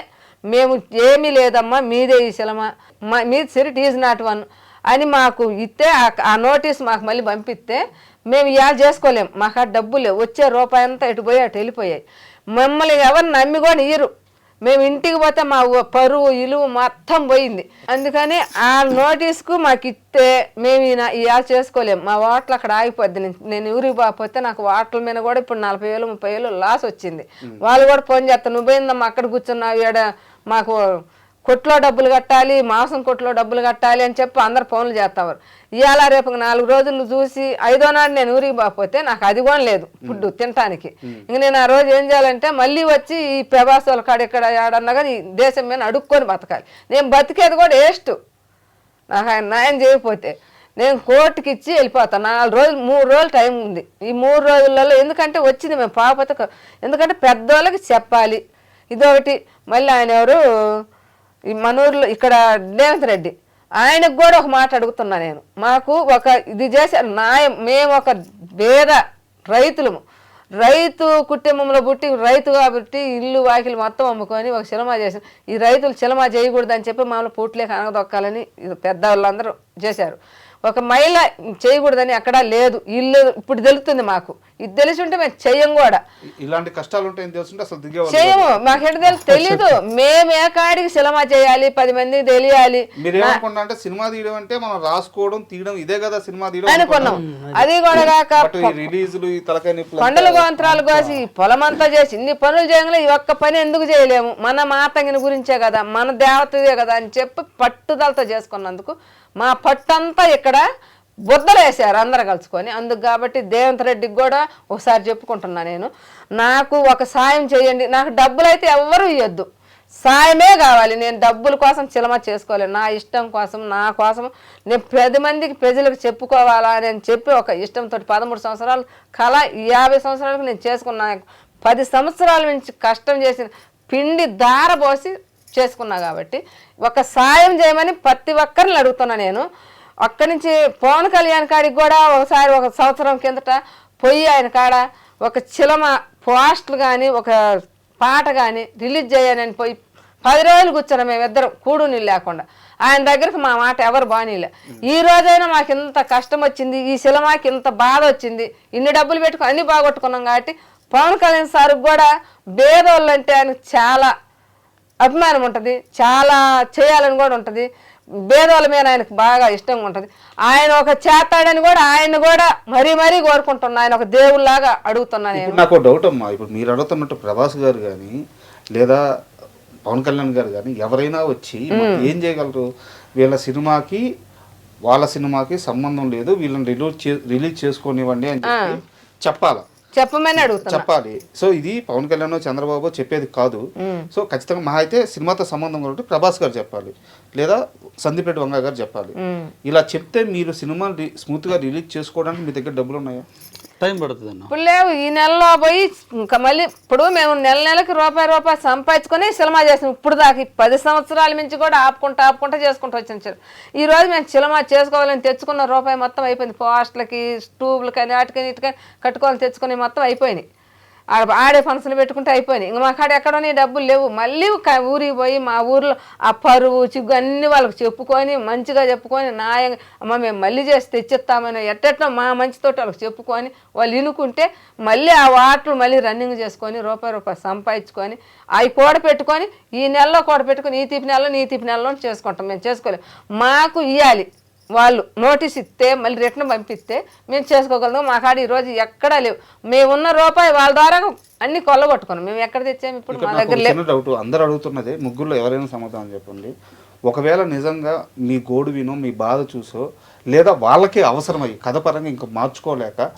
మేము ఏమీ లేదమ్మా మీదే ఈ సినిమా, మీది సిరిట్ ఈజ్ నాట్ వన్ అని మాకు ఇస్తే ఆ నోటీస్ మాకు మళ్ళీ పంపిస్తే మేము ఇవాళ చేసుకోలేము. మాకు ఆ డబ్బులు లేవు. వచ్చే రూపాయి అంతా ఎటు పోయి అటు వెళ్ళిపోయాయి. మమ్మల్ని ఎవరు నమ్మి కూడా ఇయ్యరు. మేము ఇంటికి పోతే మా పరువు ఇలువ మొత్తం పోయింది. అందుకని ఆ నోటీస్కు మాకు ఇస్తే మేము ఇవాళ చేసుకోలేము. మా వాటలు అక్కడ ఆగిపోద్ది. నేను ఊరికి పోతే నాకు వాటల మీద కూడా ఇప్పుడు 40,000 30,000 లాస్ వచ్చింది. వాళ్ళు కూడా ఫోన్ చేస్తారు, నువ్వేందమ్మా అక్కడ కూర్చున్నావు, ఈడ మాకు కొట్లో డబ్బులు కట్టాలి, మాంసం కొట్లో డబ్బులు కట్టాలి అని చెప్పి అందరు ఫోన్లు చేస్తారు. ఇవాళ రేపు 4 రోజులు చూసి 5వ నాడు నేను ఊరికి పోతే నాకు అది కూడా లేదు ఫుడ్ తినటానికి. ఇంక నేను ఆ రోజు ఏం చేయాలంటే మళ్ళీ వచ్చి ఈ ప్రభాస్ వాళ్ళ కాడ ఇక్కడ ఆడన్నా కానీ దేశం మీద అడుక్కొని బతకాలి. నేను బతికేది కూడా వేస్ట్. నాకు ఆయన న్యాయం చేయకపోతే నేను కోర్టుకి ఇచ్చి వెళ్ళిపోతాను. 4 రోజులు 3 రోజులు టైం ఉంది. ఈ 3 రోజులలో ఎందుకంటే వచ్చింది మేము పాపత, ఎందుకంటే పెద్దోళ్ళకి చెప్పాలి. ఇదొకటి. మళ్ళీ ఆయన ఎవరు ఈ మనూరులో ఇక్కడ రేవంత్ రెడ్డి, ఆయనకు కూడా ఒక మాట అడుగుతున్నా నేను. మాకు ఒక ఇది చేసే న్యాయం, మేము ఒక పేద రైతులము, రైతు కుటుంబంలో పుట్టి రైతు కాబట్టి ఇల్లు వాకిలు మొత్తం అమ్ముకొని ఒక సినిమా చేసి ఈ రైతులు సినిమా చేయకూడదని చెప్పి మమ్మల్ని పూట్లేక అనగదొక్కాలని పెద్దవాళ్ళందరూ చేశారు. ఒక మహిళ చేయకూడదని అక్కడ లేదు. ఇల్లు ఇప్పుడు తెలుస్తుంది మాకు. ఇది తెలిసి ఉంటే మేము చెయ్యం కూడా. ఇలాంటి కష్టాలు ఉంటాయని తెలుసుంటే అసలు చెయ్యము. మాకెట తెలీదు. మేము ఏ కాడికి సినిమా చేయాలి, 10 మందికి తెలియాలి. మీరు ఏమనుకున్నా అంటే సినిమా తీయడం అంటే మనం రాసుకోవడం తీయడం ఇదే కదా సినిమా తీయడం అనుకున్నాం. అది కూడా కాక రిలీజులు ఈ తలకాయ కొండలు గోంతరాలు కోసి పొలమంతా చేసి ఇన్ని పనులు చేయగల ఈ ఒక్క పని ఎందుకు చేయలేము, మన మాతంగిని గురించే కదా, మన దేవతదే కదా అని చెప్పి పట్టుదలతో చేసుకున్నందుకు మా పట్టంతా ఇక్కడ బుద్ధలేసారు అందరు కలుసుకొని. అందుకు కాబట్టి రేవంత్ రెడ్డికి కూడా ఒకసారి చెప్పుకుంటున్నా నేను, నాకు ఒక సాయం చేయండి. నాకు డబ్బులు అయితే ఎవ్వరూ ఇవ్వద్దు, సాయమే కావాలి. నేను డబ్బుల కోసం సినిమా చేసుకోలేను. నా ఇష్టం కోసం, నా కోసం నేను 10 మందికి ప్రజలకు చెప్పుకోవాలా అని చెప్పి ఒక ఇష్టంతో 13 సంవత్సరాలు కళ 50 సంవత్సరాలకు నేను చేసుకున్నా. 10 సంవత్సరాల నుంచి కష్టం చేసిన పిండి దార పోసి చేసుకున్నా కాబట్టి ఒక సాయం చేయమని ప్రతి ఒక్కరిని అడుగుతున్నా నేను. అక్కడి నుంచి పవన్ కళ్యాణ్ కాడికి కూడా ఒకసారి 1 సంవత్సరం కిందట పోయి ఆయన కాడ ఒక చిలమ పోస్టులు కానీ ఒక పాట కానీ రిలీజ్ చేయాలని పోయి 10 రోజులు కూర్చున్నాం మేమిద్దరం కూడు నీళ్ళు లేకుండా. ఆయన దగ్గరికి మా మాట ఎవరు బానీలే. ఈ రోజైనా మాకు ఇంత కష్టం వచ్చింది, ఈ సినిమాకి ఇంత బాధ వచ్చింది, ఇన్ని డబ్బులు పెట్టుకుని అన్ని బాగొట్టుకున్నాం కాబట్టి పవన్ కళ్యాణ్ సార్ కూడా పేదోళ్ళు అంటే ఆయనకు చాలా అభిమానం ఉంటుంది, చాలా చేయాలని కూడా ఉంటుంది, పేదోళ్ళ మీద ఆయనకు బాగా ఇష్టంగా ఉంటుంది. ఆయన ఒక చేస్తాడని కూడా ఆయన కూడా మరీ మరీ కోరుకుంటున్నా, ఆయన ఒక దేవుళ్ళలాగా అడుగుతున్నాను. ఇప్పుడు నాకు డౌట్ అమ్మా, ఇప్పుడు మీరు అడుగుతున్నట్టు ప్రభాస్ గారు కానీ లేదా పవన్ కళ్యాణ్ గారు కానీ ఎవరైనా వచ్చి మాకు ఏం చేయగలరు, వీళ్ళ సినిమాకి వాళ్ళ సినిమాకి సంబంధం లేదు, వీళ్ళని రిలీజ్ చేసుకోనివ్వండి అని చెప్పి చెప్పాలా, చెప్పమని అడుగుతున్నా, చెప్పాలి. సో ఇది పవన్ కళ్యాణ్ చంద్రబాబు చెప్పేది కాదు. సో ఖచ్చితంగా మహా అయితే సినిమాతో సంబంధం కాబట్టి ప్రభాస్ గారు చెప్పాలి, లేదా సందీప్ రెడ్డి వంగ గారు చెప్పాలి. ఇలా చెప్తే మీరు సినిమా స్మూత్ గా రిలీజ్ చేసుకోవడానికి మీ దగ్గర డబ్బులు ఉన్నాయా? టైం పడుతుంది అన్న. ఇప్పుడు లేవు. ఈ నెలలో పోయి ఇంకా మళ్ళీ ఇప్పుడు మేము నెలకి రూపాయి సంపాదించుకొని సినిమా చేసాం. ఇప్పుడు దాకా 10 సంవత్సరాల నుంచి కూడా ఆపుకుంటా చేసుకుంటూ వచ్చాను. ఈ రోజు మేము సినిమా చేసుకోవాలని తెచ్చుకున్న రూపాయి మొత్తం అయిపోయింది. పోస్టులకి, ట్యూబ్లకి అని వాటికని ఇటుకని కట్టుకోవాలని తెచ్చుకుని మొత్తం అయిపోయినాయి. ఆడే ఫంక్షన్లు పెట్టుకుంటే అయిపోయినాయి. ఇంకా మా కాడ ఎక్కడోని డబ్బులు లేవు. మళ్ళీ ఊరికి పోయి మా ఊర్లో ఆ పరువు చిగ్గు అన్ని వాళ్ళకి చెప్పుకొని మంచిగా చెప్పుకొని న్యాయంగా అమ్మ మేము మళ్ళీ చేసి తెచ్చిస్తామని ఎట్టెట్లా మా మంచితోటి వాళ్ళకి చెప్పుకొని వాళ్ళు ఇనుకుంటే మళ్ళీ ఆ వాటర్ మళ్ళీ రన్నింగ్ చేసుకొని రూపాయి సంపాదించుకొని అవి కూడపెట్టుకొని ఈ నెలలో కూడపెట్టుకొని ఈ తీపి నెలలో చేసుకుంటాం. మేము చేసుకోలేము. మాకు ఇవ్వాలి వాళ్ళు నోటీస్ ఇస్తే మళ్ళీ రిటర్న్ పంపిస్తే మేము చేసుకోగలుగుతాం. మా కాడ ఈరోజు ఎక్కడా లేవు. మేమున్న రూపాయి వాళ్ళ ద్వారా అన్ని కొల్లగొట్టుకున్నాం. మేము ఎక్కడ తెచ్చాము ఇప్పుడు మా దగ్గర లేవు. డౌట్ అందరూ అడుగుతున్నదే, ముగ్గురులో ఎవరైనా సమాధానం చెప్పండి. ఒకవేళ నిజంగా మీ గోడు వినో మీ బాధ చూసో లేదా వాళ్ళకే అవసరమై కథ పరంగా ఇంకా మార్చుకోలేక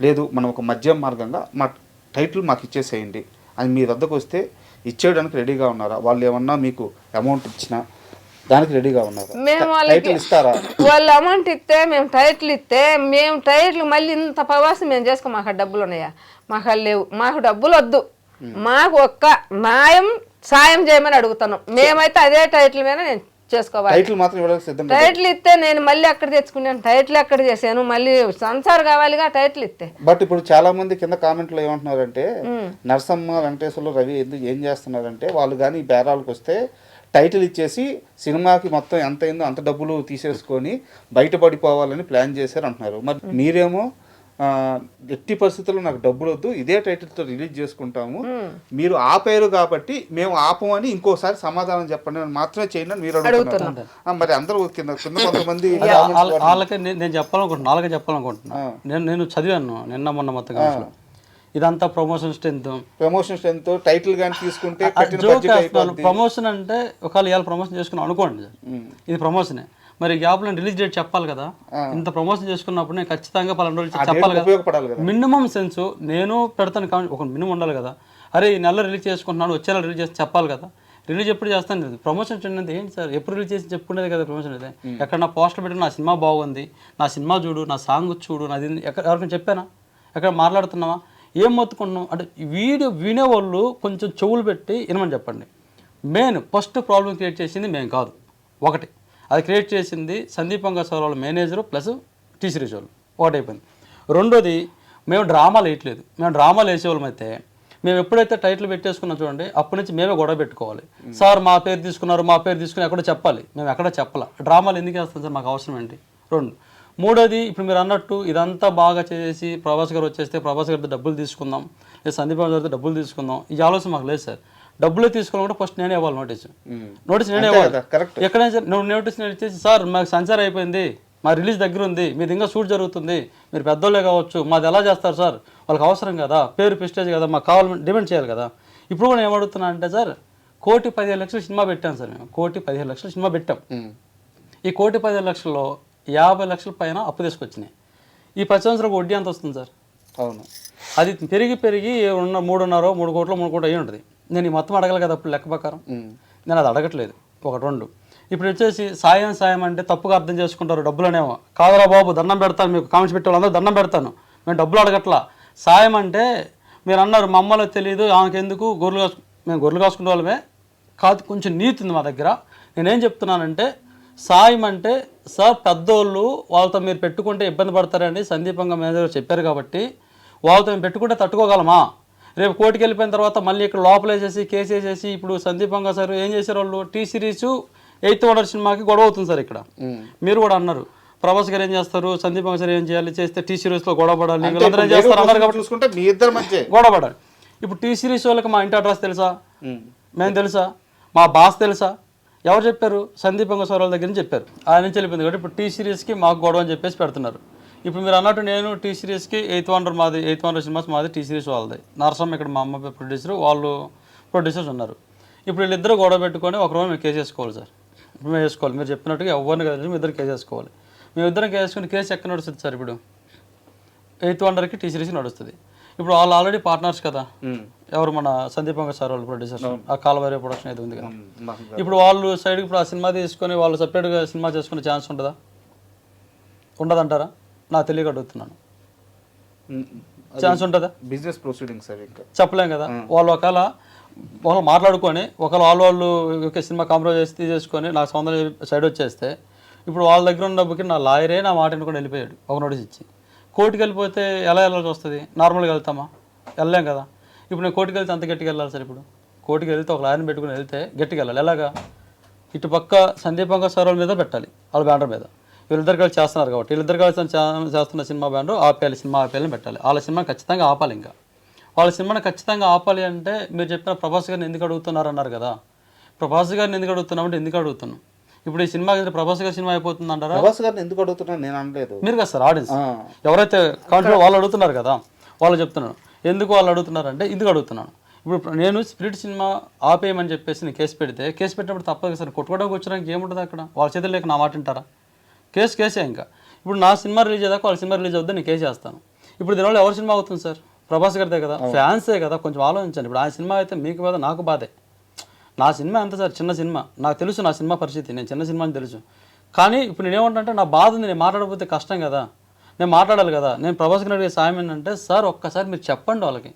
లేదు మనం ఒక మధ్య మార్గంగా మా టైటిల్ మాకు ఇచ్చేసేయండి అని మీ వద్దకు వస్తే ఇచ్చేయడానికి రెడీగా ఉన్నారా? వాళ్ళు ఏమన్నా మీకు అమౌంట్ ఇచ్చినా దానికి రెడీగా ఉన్నారు? మేము వాళ్ళకి వాళ్ళు అమౌంట్ ఇస్తే మేము టైటిల్ మళ్ళీ ఇంత ప్రవాసం మేము చేసుకో. మాకు డబ్బులు ఉన్నాయా? మాకు లేవు. మాకు డబ్బులు వద్దు. మాకు ఒక్క సాయం చేయమని అడుగుతున్నాం. మేమైతే అదే టైటిల్ మీద నేను చేసుకోవాలి. టైటిల్ ఇస్తే నేను మళ్ళీ అక్కడ తెచ్చుకున్నాను. టైటిల్ ఎక్కడ చేశాను? మళ్ళీ సంసార్ కావాలిగా టైటిల్ ఇస్తే. బట్ ఇప్పుడు చాలా మంది కింద కామెంట్లో ఏమంటున్నారంటే నరసమ్మ వెంకటేశ్వర్లు రవి ఏం చేస్తున్నారంటే వాళ్ళు కానీ బేరాలకు వస్తే టైటిల్ ఇచ్చేసి సినిమాకి మొత్తం ఎంత అయిందో అంత డబ్బులు తీసేసుకొని బయటపడిపోవాలని ప్లాన్ చేశారు అంటున్నారు. మరి మీరేమో ఎట్టి పరిస్థితుల్లో నాకు డబ్బులు వద్దు, ఇదే టైటిల్తో రిలీజ్ చేసుకుంటాము, మీరు ఆపారు కాబట్టి మేము ఆపమని ఇంకోసారి సమాధానం చెప్పండి అని మాత్రమే చేయండి అని మీరు అడుగుతున్నారు. మరి అందరూ కింద కొంతమంది వాళ్ళకి నేను చెప్పాలనుకుంటున్నా. నేను చదివాను నిన్న మొన్న మొత్తం ఇదంతా ప్రమోషన్ స్ట్రెంత్ టైటిల్ కానీ తీసుకుంటే ప్రమోషన్ అంటే ఒకవేళ ఇవాళ ప్రమోషన్ చేసుకున్నాం అనుకోండి, ఇది ప్రమోషనే. మరి గ్యాప్లో రిలీజ్ డేట్ చెప్పాలి కదా. ఇంత ప్రమోషన్ చేసుకున్నప్పుడు నేను ఖచ్చితంగా 10 రోజులు చెప్పాలి కదా. మినిమం సెన్స్ నేను పెడతాను కాబట్టి ఒక మినిమం ఉండాలి కదా. అరే ఈ నెల రిలీజ్ చేసుకుంటున్నాను, వచ్చే నెల రిలీజ్ చేసి చెప్పాలి కదా. రిలీజ్ ఎప్పుడు చేస్తాను? ప్రమోషన్ అంటే ఏంటి సార్, ఎప్పుడు రిలీజ్ చేసి చెప్పుకునేది కదా ప్రమోషన్ అయితే. ఎక్కడ నా పోస్టర్ పెట్టి నా సినిమా బాగుంది, నా సినిమా చూడు, నా సాంగ్ చూడు, నాది ఎవరికైనా చెప్పానా? ఎక్కడ మాట్లాడుతున్నావా? ఏం మొత్తుకున్నాం అంటే వీడియో వినేవాళ్ళు కొంచెం చెవులు పెట్టి వినమని చెప్పండి. మెయిన్ ఫస్ట్ ప్రాబ్లం క్రియేట్ చేసింది మేము కాదు. ఒకటి అది క్రియేట్ చేసింది సందీప్ వంగ సార్ వాళ్ళ మేనేజరు ప్లస్ టీ సిరీస్ వాళ్ళు. ఒకటైపోయింది. రెండోది మేము డ్రామాలు వేయట్లేదు. మేము డ్రామాలు వేసేవాళ్ళం అయితే మేము ఎప్పుడైతే టైటిల్ పెట్టేసుకున్నాం చూడండి అప్పటి నుంచి మేమే గొడవ పెట్టుకోవాలి. సార్ మా పేరు తీసుకున్నారు, మా పేరు తీసుకుని ఎక్కడో చెప్పాలి. మేము ఎక్కడ చెప్పాలి. డ్రామాలు ఎందుకు వేస్తాం సార్, మాకు అవసరం ఏంటి? రెండు. మూడోది ఇప్పుడు మీరు అన్నట్టు ఇదంతా బాగా చేసి ప్రభాస్ గారు వచ్చేస్తే ప్రభాస్ గారితో డబ్బులు తీసుకుందాం, లేదా సందీప్ గారితో డబ్బులు తీసుకుందాం, ఈ ఆలోచన మాకు లేదు సార్. డబ్బులు తీసుకోవాలంటే ఫస్ట్ నేనే ఇవ్వాలి నోటీస్ నేనే ఇవ్వాలి. ఎక్కడైనా సార్ నోటీస్ నేను ఇచ్చేసి సార్ మాకు సెన్సార్ అయిపోయింది, మా రిలీజ్ దగ్గర ఉంది, మీది ఇంకా షూట్ జరుగుతుంది, మీరు పెద్దోళ్ళే కావచ్చు, మాది ఎలా చేస్తారు సార్, వాళ్ళకి అవసరం కదా, పేరు ప్రెస్టేజ్ కదా, మాకు కావాలని డిమాండ్ చేయాలి కదా. ఇప్పుడు కూడా ఏమడుగుతున్నా అంటే సార్ 1,15,00,000 సినిమా పెట్టాం సార్. మేము 1,15,00,000 సినిమా పెట్టాం. ఈ 1,15,00,000లో 50 లక్షల పైన అప్పు తీసుకొచ్చినాయి. ఈ 10 సంవత్సరాలకు వడ్డీ ఎంత వస్తుంది సార్? అవును, అది పెరిగి ఉన్న 3.5 3 కోట్లు అయ్యి ఉంటుంది. నేను ఈ మొత్తం అడగాలి కదా అప్పుడు లెక్క ప్రకారం. నేను అది అడగట్లేదు. ఒకటి. రెండు, ఇప్పుడు వచ్చేసి సాయం అంటే తప్పుగా అర్థం చేసుకుంటారు. డబ్బులనేమో కాదురా బాబు, దండం పెడతాను, మీకు కామెంట్స్ పెట్టే వాళ్ళందరూ దండం పెడతాను, మేము డబ్బులు అడగట్లా. సాయం అంటే మీరు అన్నారు మా అమ్మలో తెలియదు ఆమెకు ఎందుకు, మేము గొర్రెలు కాసుకునే వాళ్ళమే కాదు, కొంచెం నీతి ఉంది మా దగ్గర. నేనేం చెప్తున్నానంటే సాయం అంటే సార్ పెద్దోళ్ళు వాళ్ళతో మీరు పెట్టుకుంటే ఇబ్బంది పడతారని సందీపంగా మేనేజర్ చెప్పారు కాబట్టి వాళ్ళతో మేము పెట్టుకుంటే తట్టుకోగలమా? రేపు కోర్టుకి వెళ్ళిపోయిన తర్వాత మళ్ళీ ఇక్కడ లోపల వేసేసి కేసు వేసేసి ఇప్పుడు సందీప్ వంగ సార్ ఏం చేశారు వాళ్ళు టీ సిరీస్ 8th వండర్ సినిమాకి గొడవ అవుతుంది సార్ ఇక్కడ. మీరు కూడా అన్నారు ప్రభాస్ గారు ఏం చేస్తారు, సందీప్ వంగ సార్ ఏం చేయాలి, చేస్తే టీ సిరీస్లో గొడవ పడాలి, వీళ్ళందరూ ఏం చేస్తారు అన్నారు కాబట్టి చూసుకుంటే మీ ఇద్దరి మధ్య గొడవ పడాలి. ఇప్పుడు టీ సిరీస్ వాళ్ళకి మా ఇంటి అడ్రస్ తెలుసా, మేము తెలుసా, మా బాస్ తెలుసా, ఎవరు చెప్పారు, సందీప్ వంగ సార్ వాళ్ళ దగ్గర నుంచి చెప్పారు, ఆయన నుంచి వెళ్ళిపోయింది కాబట్టి ఇప్పుడు టీ సిరీస్కి మాకు గొడవ అని చెప్పేసి పెడుతున్నారు. ఇప్పుడు మీరు అన్నట్టు నేను టీ సిరీస్కి 8th వండర్ మాది, 8th వండర్ సినిమాస్ మాది, టీ సిరీస్ వాళ్ళది. నరసమ్మ ఇక్కడ మా అమ్మ ప్రొడ్యూసర్, వాళ్ళు ప్రొడ్యూసర్స్ ఉన్నారు. ఇప్పుడు వీళ్ళిద్దరు గొడవ పెట్టుకొని ఒకరోజు మేము కేసు వేసుకోవాలి సార్. ఇప్పుడు మేము వేసుకోవాలి, మీరు చెప్పినట్టుగా ఎవరిని కలిసి మేము ఇద్దరు కేసు వేసుకోవాలి. మేము ఇద్దరం కేసు వేసుకుని కేసు ఎక్కడ నడుస్తుంది సార్, ఇప్పుడు 8th వండర్కి టీ సిరీస్ నడుస్తుంది. ఇప్పుడు వాళ్ళు ఆల్రెడీ పార్ట్నర్స్ కదా, ఎవరు మన సందీప్ వంగ సార్ వాళ్ళు ప్రొడ్యూసర్స్, ఆ కాలవారి ప్రొడక్షన్ అయితే ఉంది కదా. ఇప్పుడు వాళ్ళు సైడ్కి ఇప్పుడు ఆ సినిమా తీసుకొని వాళ్ళు సపరేట్గా సినిమా చేసుకునే ఛాన్స్ ఉంటుందా, ఉండదంటారా? నాకు తెలియక అడుగుతున్నాను. ఛాన్స్ ఉంటుందా? బిజినెస్ ప్రొసీడింగ్ సార్, ఇంకా చెప్పలేం కదా. వాళ్ళు ఒకవేళ వాళ్ళు మాట్లాడుకొని ఒకవేళ వాళ్ళు ఒక సినిమా కాంప్రమైజ్ చేసి తీసేసుకొని నాకు సొంతం సైడ్ వచ్చేస్తే ఇప్పుడు వాళ్ళ దగ్గర ఉన్న డబ్బుకి నా లాయరే నా మాట కూడా వెళ్ళిపోయాడు ఒక నోటీస్ ఇచ్చి. కోర్టుకి వెళ్ళిపోతే ఎలా వెళ్ళాల్సి వస్తుంది? నార్మల్గా వెళ్తామా? వెళ్ళలేం కదా. ఇప్పుడు నేను కోర్టుకి వెళ్తే అంత గట్టిగా వెళ్ళాలి సార్. ఇప్పుడు కోర్టుకి వెళ్తే ఒక లాయర్ని పెట్టుకుని వెళ్తే గట్టిగా వెళ్ళాలి. ఎలాగా? ఇటు పక్క సందీప్ వంగ సార్ వాళ్ళ మీద పెట్టాలి, వాళ్ళ బ్యానర్ మీద. వీళ్ళిద్దరు కలిసి చేస్తున్నారు కాబట్టి వీళ్ళిద్దరు కలిసి చేస్తున్న సినిమా బ్యానర్ ఆపేయాలి, సినిమా ఆపేయాలని పెట్టాలి. వాళ్ళ సినిమా ఖచ్చితంగా ఆపాలి. ఇంకా వాళ్ళ సినిమాని ఖచ్చితంగా ఆపాలి అంటే మీరు చెప్పిన ప్రభాస్ గారిని ఎందుకు అడుగుతున్నారు అన్నారు కదా. ప్రభాస్ గారిని ఎందుకు అడుగుతున్నామంటే ఎందుకు అడుగుతున్నాం, ఇప్పుడు ఈ సినిమా ప్రభాస్ గారి సినిమా అయిపోతుంది అంటారా? ప్రభాస్ గారిని ఎందుకు అడుగుతున్నాను నేను అనలేదు, మీరు కదా సార్ ఆడియన్స్ ఎవరైతే కాన్ఫిడెంట్ వాళ్ళు అడుగుతున్నారు కదా, వాళ్ళు చెప్తున్నాను. ఎందుకు వాళ్ళు అడుగుతున్నారంటే ఎందుకు అడుగుతున్నాను. ఇప్పుడు నేను స్పిరిట్ సినిమా ఆపేయమని చెప్పేసి నేను కేసు పెడితే కేసు పెట్టినప్పుడు తప్పదు సార్. కొట్టుకోవడానికి వచ్చడానికి ఏముంటుంది అక్కడ? వాళ్ళ చేతులు లేక నా మాట వింటారా? కేసే. ఇంకా ఇప్పుడు నా సినిమా రిలీజ్ అయ్యాక వాళ్ళ సినిమా రిలీజ్ అవుతుంది, నేను కేసు చేస్తాను. ఇప్పుడు దీనివల్ల ఎవరి సినిమా అవుతుంది సార్? ప్రభాస్ గారిదే కదా, ఫ్యాన్సే కదా. కొంచెం ఆలోచించండి. ఇప్పుడు ఆ సినిమా అయితే మీకు బాధ, నాకు బాధే. నా సినిమా ఎంత సార్, చిన్న సినిమా, నాకు తెలుసు నా సినిమా పరిస్థితి, నేను చిన్న సినిమా అని తెలుసు. కానీ ఇప్పుడు నేనేమంటే నా బాధ ఉంది, నేను మాట్లాడకపోతే కష్టం కదా, నేను మాట్లాడాలి కదా. నేను ప్రభాస్ గారిని అడిగే సాయం ఏంటంటే సార్ ఒక్కసారి మీరు చెప్పండి వాళ్ళకి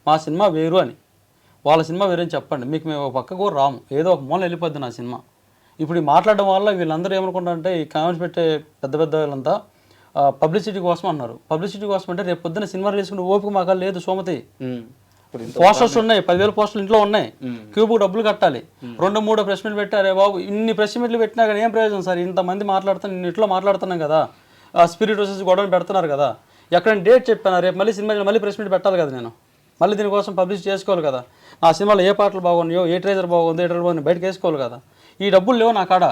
మా సినిమా వేరు అని, వాళ్ళ సినిమా వేరు అని చెప్పండి. మీకు మేము ఒక పక్క కూడా రాము, ఏదో ఒక మూల వెళ్ళిపోద్ది నా సినిమా. ఇప్పుడు ఈ మాట్లాడడం వల్ల వీళ్ళందరూ ఏమనుకుంటారంటే ఈ కామెంట్స్ పెట్టే పెద్ద పెద్ద వాళ్ళంతా పబ్లిసిటీ కోసం అన్నారు. పబ్లిసిటీ కోసం అంటే రేపు పొద్దున్న సినిమా రిలీజ్ ఓపిక మాకు లేదు సోమతి. పోస్టర్స్ ఉన్నాయి, 10,000 పోస్టర్లు ఇంట్లో ఉన్నాయి, క్యూబ్కి డబ్బులు కట్టాలి, 2-3 ప్రెస్ మీట్లు పెట్టారే బాబు. ఇన్ని ప్రెస్ మీట్లు పెట్టినా కానీ ఏం ప్రయోజనం సార్? ఇంతమంది మాట్లాడుతున్నాం, నేను ఇట్లా మాట్లాడుతున్నాం కదా, స్పిరిట్ వచ్చేసి గొడవలు పెడుతున్నారు కదా. ఎక్కడైనా డేట్ చెప్పాను, రేపు మళ్ళీ సినిమా మళ్ళీ ప్రెస్ మీట్ పెట్టాలి కదా, నేను మళ్ళీ దీనికోసం పబ్లిష్ చేసుకోవాలి కదా. నా సినిమాలో ఏ పాటలు బాగున్నాయో, ఏ ట్రైలర్ బాగుందో, ఏ ట్రైలర్ బాగుంది బయటకు వేసుకోవాలి కదా. ఈ డబ్బులు లేవు నా కాడ.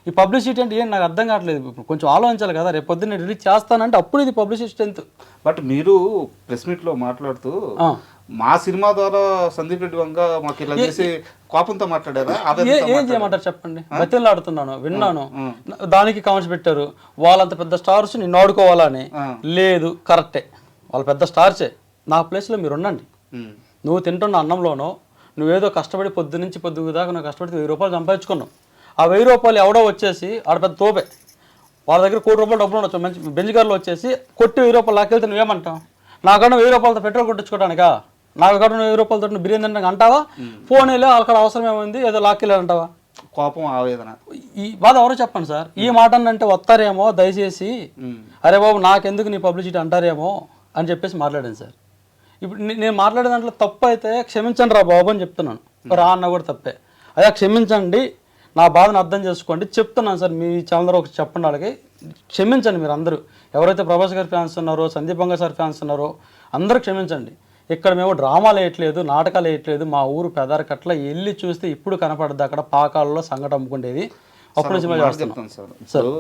ఈ పబ్లిసిటీ అంటే ఏం నాకు అర్థం కావట్లేదు. కొంచెం ఆలోచించాలి కదా. రేపు పొద్దున్న రిలీజ్ చేస్తానంటే అప్పుడు ఇది పబ్లిసిటీ స్ట్రెంత్. బట్ మీరు ప్రెస్ మీట్లో మాట్లాడుతూ మా సినిమా ద్వారా సందీప్ రెడ్డి వంగ మాకు ఇలా చేసి కోపంతో మాట్లాడారా? ఏం చేయమంటారు చెప్పండి? బతిలో ఆడుతున్నాను, విన్నాను, దానికి కామెంట్స్ పెట్టారు. వాళ్ళంత పెద్ద స్టార్స్ నిన్ను ఆడుకోవాలని లేదు. కరెక్టే, వాళ్ళ పెద్ద స్టార్సే. నా ప్లేస్లో మీరు ఉండండి. నువ్వు తింటున్న అన్నంలోనో నువ్వేదో కష్టపడి పొద్దు నుంచి పొద్దు దాకా నువ్వు కష్టపడి 1000 రూపాయలు సంపాదించుకున్నావు. ఆ 1000 రూపాయలు ఎవడో వచ్చేసి ఆడ పెద్ద తోపే, వాళ్ళ దగ్గర 1 కోటి రూపాయలు డబ్బులు ఉండొచ్చు, మంచి బెంజ్ కార్లో వచ్చేసి కొట్టి 1000 రూపాయలు లాక్కెళ్తే నువ్వేమంటావు? నాకన్నా 1000 రూపాయలతో పెట్రోల్ కొట్టించుకోవడానికా? నాకు అక్కడ 1000 రూపాయలతో నువ్వు బిర్యానీ తినడానికి అంటావా? ఫోన్ వెళ్ళి అక్కడ అవసరం ఏమైంది, ఏదో లాక్కెళ్ళి అంటావా? కోపం, ఆవేదన, ఈ బాధ ఎవరో చెప్పండి సార్. ఈ మాట అంటే వస్తారేమో దయచేసి, అరే బాబు నాకెందుకు నీ పబ్లిసిటీ అంటారేమో అని చెప్పేసి మాట్లాడాను సార్. ఇప్పుడు నేను మాట్లాడే దాంట్లో తప్పు అయితే క్షమించండి రా బాబు అని చెప్తున్నాను. రా అన్న కూడా తప్పే. అదే క్షమించండి, నా బాధను అర్థం చేసుకోండి చెప్తున్నాను సార్. మీ ఛానల్ ఒక చెప్పండి, వాళ్ళకి క్షమించండి. మీరు అందరూ ఎవరైతే ప్రభాస్ గారి ఫ్యాన్స్ ఉన్నారో, సందీప్ వంగ సార్ ఫ్యాన్స్ ఉన్నారో అందరూ క్షమించండి. ఇక్కడ మేము డ్రామాలు వేయట్లేదు, నాటకాలు వేయట్లేదు. మా ఊరు పెదారకట్ల వెళ్ళి చూస్తే ఇప్పుడు కనపడద్దు, అక్కడ పాకాలలో సంగటి అమ్ముకుండేది. అప్పుడు సినిమా చేస్తాను సార్.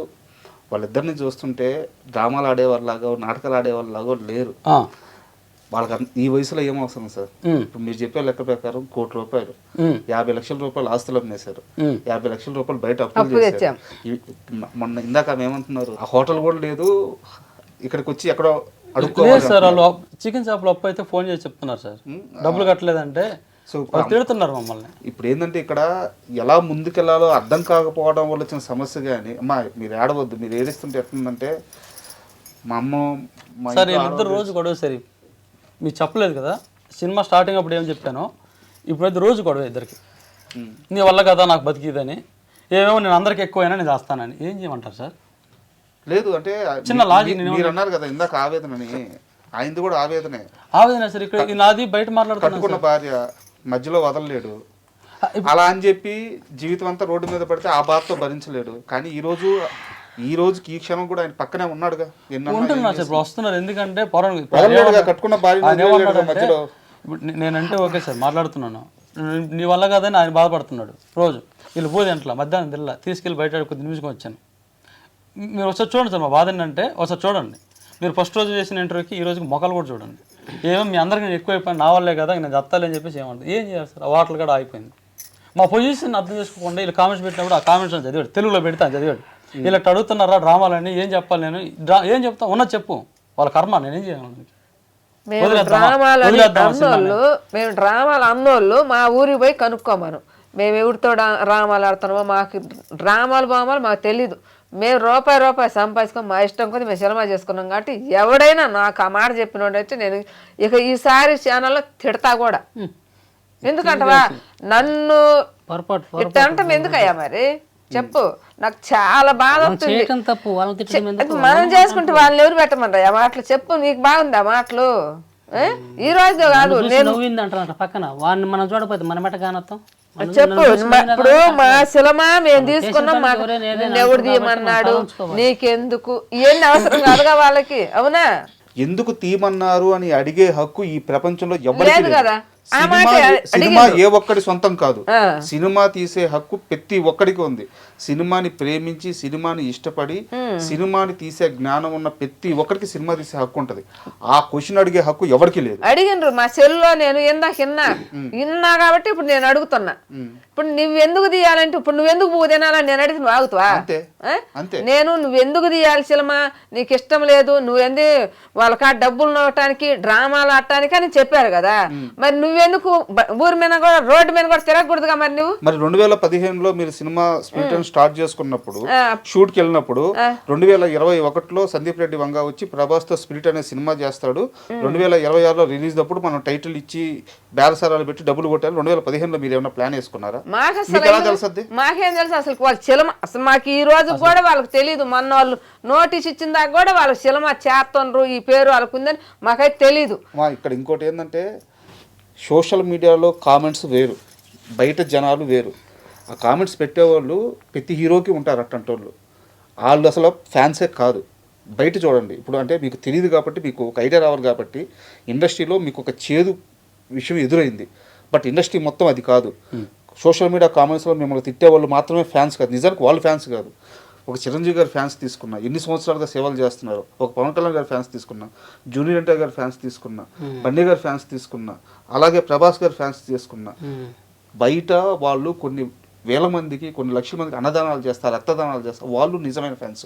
వాళ్ళిద్దరిని చూస్తుంటే డ్రామాలు ఆడేవాళ్ళలాగా, నాటకాలు ఆడేవాళ్ళలాగా లేరు. వాళ్ళకి ఈ వయసులో ఏం అవసరం సార్? ఇప్పుడు మీరు చెప్పే లెక్క ప్రకారం 1 కోటి రూపాయలు, 50 లక్షల రూపాయలు ఆస్తులు అమ్మేశారు, 50 లక్షల రూపాయలు బయట అప్పులు చేశారు. మొన్న ఇందాక ఏమంటున్నారు, ఆ హోటల్ కూడా లేదు, ఇక్కడికి వచ్చి ఎక్కడో అడుక్కోవాలి సార్. వాళ్ళు చికెన్ షాప్లో అప్పు అయితే ఫోన్ చేసి చెప్తున్నారు సార్, డబ్బులు కట్టలేదంటే తిడుతున్నారు మమ్మల్ని. ఇప్పుడు ఏంటంటే ఇక్కడ ఎలా ముందుకెళ్లాలో అర్థం కాకపోవడం వల్ల వచ్చిన సమస్య. కానీ అమ్మా మీరు ఏడవద్దు, మీరు ఏడుస్తుంటే ఎట్లుందంటే మా అమ్మ సార్ వీళ్ళిద్దరు రోజు గొడవ. సరే మీకు చెప్పలేదు కదా సినిమా స్టార్టింగ్ అప్పుడు ఏం చెప్పానో, ఇప్పుడైతే రోజు గొడవ ఇద్దరికి. నీ వల్ల కదా నాకు బతికిదని, ఏమేమో నేను అందరికి ఎక్కువైనా నేను చేస్తానని. ఏం చేయమంటారు సార్? లేదు అంటే చిన్న లాజిక్ మీరు అన్నారు కదా ఇందాక ఆవేదనని, ఆయనది కూడా ఆవేదనే. ఆవేదన సార్. ఇక్కడ నాది బయట మాట్లాడుతున్నా. కట్టుకున్న భార్య మధ్యలో వదలలేడు, అలా అని చెప్పి జీవితం అంతా రోడ్డు మీద పడితే ఆ బాధతో భరించలేడు. కానీ ఈ రోజుకి ఈ క్షణం కూడా ఆయన పక్కనే ఉన్నాడుగా. ఉంటున్నా సార్, ఇప్పుడు వస్తున్నారు. ఎందుకంటే కట్టుకున్న భార్య మధ్యలో. ఇప్పుడు నేనంటే ఓకే సార్ మాట్లాడుతున్నాను, నీ వల్ల కాదని ఆయన బాధపడుతున్నాడు రోజు. వీళ్ళు పోతే ఇంట్లో మధ్యాహ్నం తిల్ల తీసుకెళ్ళి బయట కొద్ది నిమిషం వచ్చాను. మీరు ఒకసారి చూడండి సార్, మా బాధ ఏంటంటే ఒకసారి చూడండి. మీరు ఫస్ట్ రోజు చేసిన ఇంటర్వ్యూకి ఈ రోజుకి మొక్కలు కూడా చూడండి. ఏమో మీ అందరికీ నేను ఎక్కువైపోయింది, నా వల్లే కదా నేను దత్తాలి అని చెప్పేసి ఏమంటుంది. ఏం చేయాలి సార్, ఆ వాటలు కూడా ఆగిపోయింది. మా పొజిషన్ అర్థం చేసుకోకుండా వీళ్ళు కామెంట్స్ పెట్టినప్పుడు ఆ కామెంట్స్ చదివాడు, తెలుగులో పెడితే చదివాడు. వీళ్ళు అడుగుతున్నారా డ్రామాలని, ఏం చెప్పాలి నేను, ఏం చెప్తా ఉన్నది చెప్పు, వాళ్ళ కర్మ, నేనేం చేయాలి. మేము డ్రామాలు అన్నోళ్ళు మా ఊరికి పోయి కనుక్కోమను. మేము ఎవరితో డ్రామాలు ఆడుతున్నామో మాకు డ్రామాలు బామాలు మాకు తెలీదు. మేము రూపాయి సంపాదించుకొని మా ఇష్టం కొద్ది మేము సినిమా చేసుకున్నాం. కాబట్టి ఎవడైనా నాకు ఆ మాట చెప్పినోడైతే నేను ఇక ఈసారి ఛానల్లో తిడతా కూడా. ఎందుకంటవా నన్ను ఇట్లా అంటాం ఎందుకయ్యా మరి చెప్పు. నాకు చాలా బాధ వస్తుంది. మనం చేసుకుంటే వాళ్ళని ఎవరు పెట్టమన్నారు ఆ మాటలు చెప్పు. నీకు బాగుంది ఆ మాటలు. ఈ రోజు కాదు నేను పక్కన వాడిని మనం చూడకపోతే మన మెట కానొత్తాం. చెప్పు. ఇప్పుడు మా సినిమా మేము తీసుకున్నాం, మాకు ఎవడు తీయమన్నాడు, నీకెందుకు, ఇవన్నీ అవసరం కాదుగా వాళ్ళకి. అవునా? ఎందుకు తీయమన్నారు అని అడిగే హక్కు ఈ ప్రపంచంలో ఎవరికి లేదు కదా. సినిమా ఏ ఒక్కడి సొంతం కాదు. సినిమా తీసే హక్కు ప్రతి ఒక్కడికి ఉంది. సినిమాని ప్రేమించి సినిమాని ఇష్టపడి సినిమాని తీసే జ్ఞానం ఉన్న ప్రతి ఒక్కరికి సినిమా తీసే హక్కు ఉంటది. ఆ క్వశ్చన్ అడిగే హక్కు ఎవరికి లేదు. అడిగినరు మా సెల్లో నేను ఇందాక విన్నా కాబట్టి ఇప్పుడు నేను అడుగుతున్నా. ఇప్పుడు నువ్వెందుకు తీయాలంటే ఇప్పుడు నువ్వెందుకు పువ్వు తినాలని నేను అడిగి నువ్వు ఆగుతావా? నేను నువ్వెందుకు తీయాలి సినిమా, నీకు ఇష్టం లేదు, నువ్వెందు వాళ్ళకా డబ్బులు నవ్వటానికి డ్రామాలు ఆడటానికి అని చెప్పారు కదా. మరి నువ్వెందుకు ఊరి మీద కూడా రోడ్డు మీద కూడా తిరగకూడదుగా మరి నువ్వు? మరి 2015లో మీరు సినిమా స్పిరిట్ స్టార్ట్ చేసుకున్నప్పుడు షూట్ కి వెళ్ళినప్పుడు 2021లో సందీప్ రెడ్డి వంగ వచ్చి ప్రభాస్ తో స్పిరిట్ అనే సినిమా చేస్తాడు. 2026లో రిలీజ్ అప్పుడు మనం టైటిల్ ఇచ్చి బేరసారాలు పెట్టి డబ్బులు కొట్టాలి. 2015లో మీరు ఏమైనా ప్లాన్ వేసుకున్నారా? మాకేం తెలుసు అసలు వాళ్ళ సినిమా. అసలు మాకు ఈ రోజు కూడా వాళ్ళకి తెలియదు. మొన్న వాళ్ళు నోటీస్ ఇచ్చిన దాకా కూడా వాళ్ళకి సినిమా చేస్తుండ్రు, ఈ పేరు వాళ్ళకు ఉందని మాకైతే తెలీదు. ఇక్కడ ఇంకోటి ఏంటంటే సోషల్ మీడియాలో కామెంట్స్ వేరు, బయట జనాలు వేరు. ఆ కామెంట్స్ పెట్టేవాళ్ళు ప్రతి హీరోకి ఉంటారు అట్టంటి వాళ్ళు అసలు ఫ్యాన్సే కాదు. బయట చూడండి. ఇప్పుడు అంటే మీకు తెలియదు కాబట్టి మీకు ఒక ఐడియా రావాలి కాబట్టి ఇండస్ట్రీలో మీకు ఒక చేదు విషయం ఎదురైంది. బట్ ఇండస్ట్రీ మొత్తం అది కాదు. సోషల్ మీడియా కామెంట్స్లో మిమ్మల్ని తిట్టేవాళ్ళు మాత్రమే ఫ్యాన్స్ కాదు. నిజానికి వాళ్ళు ఫ్యాన్స్ కాదు. ఒక చిరంజీవి గారి ఫ్యాన్స్ తీసుకున్నా, ఎన్ని సంవత్సరాలుగా సేవలు చేస్తున్నారు. ఒక పవన్ కళ్యాణ్ గారి ఫ్యాన్స్ తీసుకున్నా, జూనియర్ ఎన్టీఆర్ గారి ఫ్యాన్స్ తీసుకున్నా, బన్నీ గారి ఫ్యాన్స్ తీసుకున్నా, అలాగే ప్రభాస్ గారి ఫ్యాన్స్ తీసుకున్నా. బయట వాళ్ళు కొన్ని వేల మందికి కొన్ని లక్షల మందికి అన్నదానాలు చేస్తారు, రక్తదానాలు చేస్తారు. వాళ్ళు నిజమైన ఫ్యాన్స్,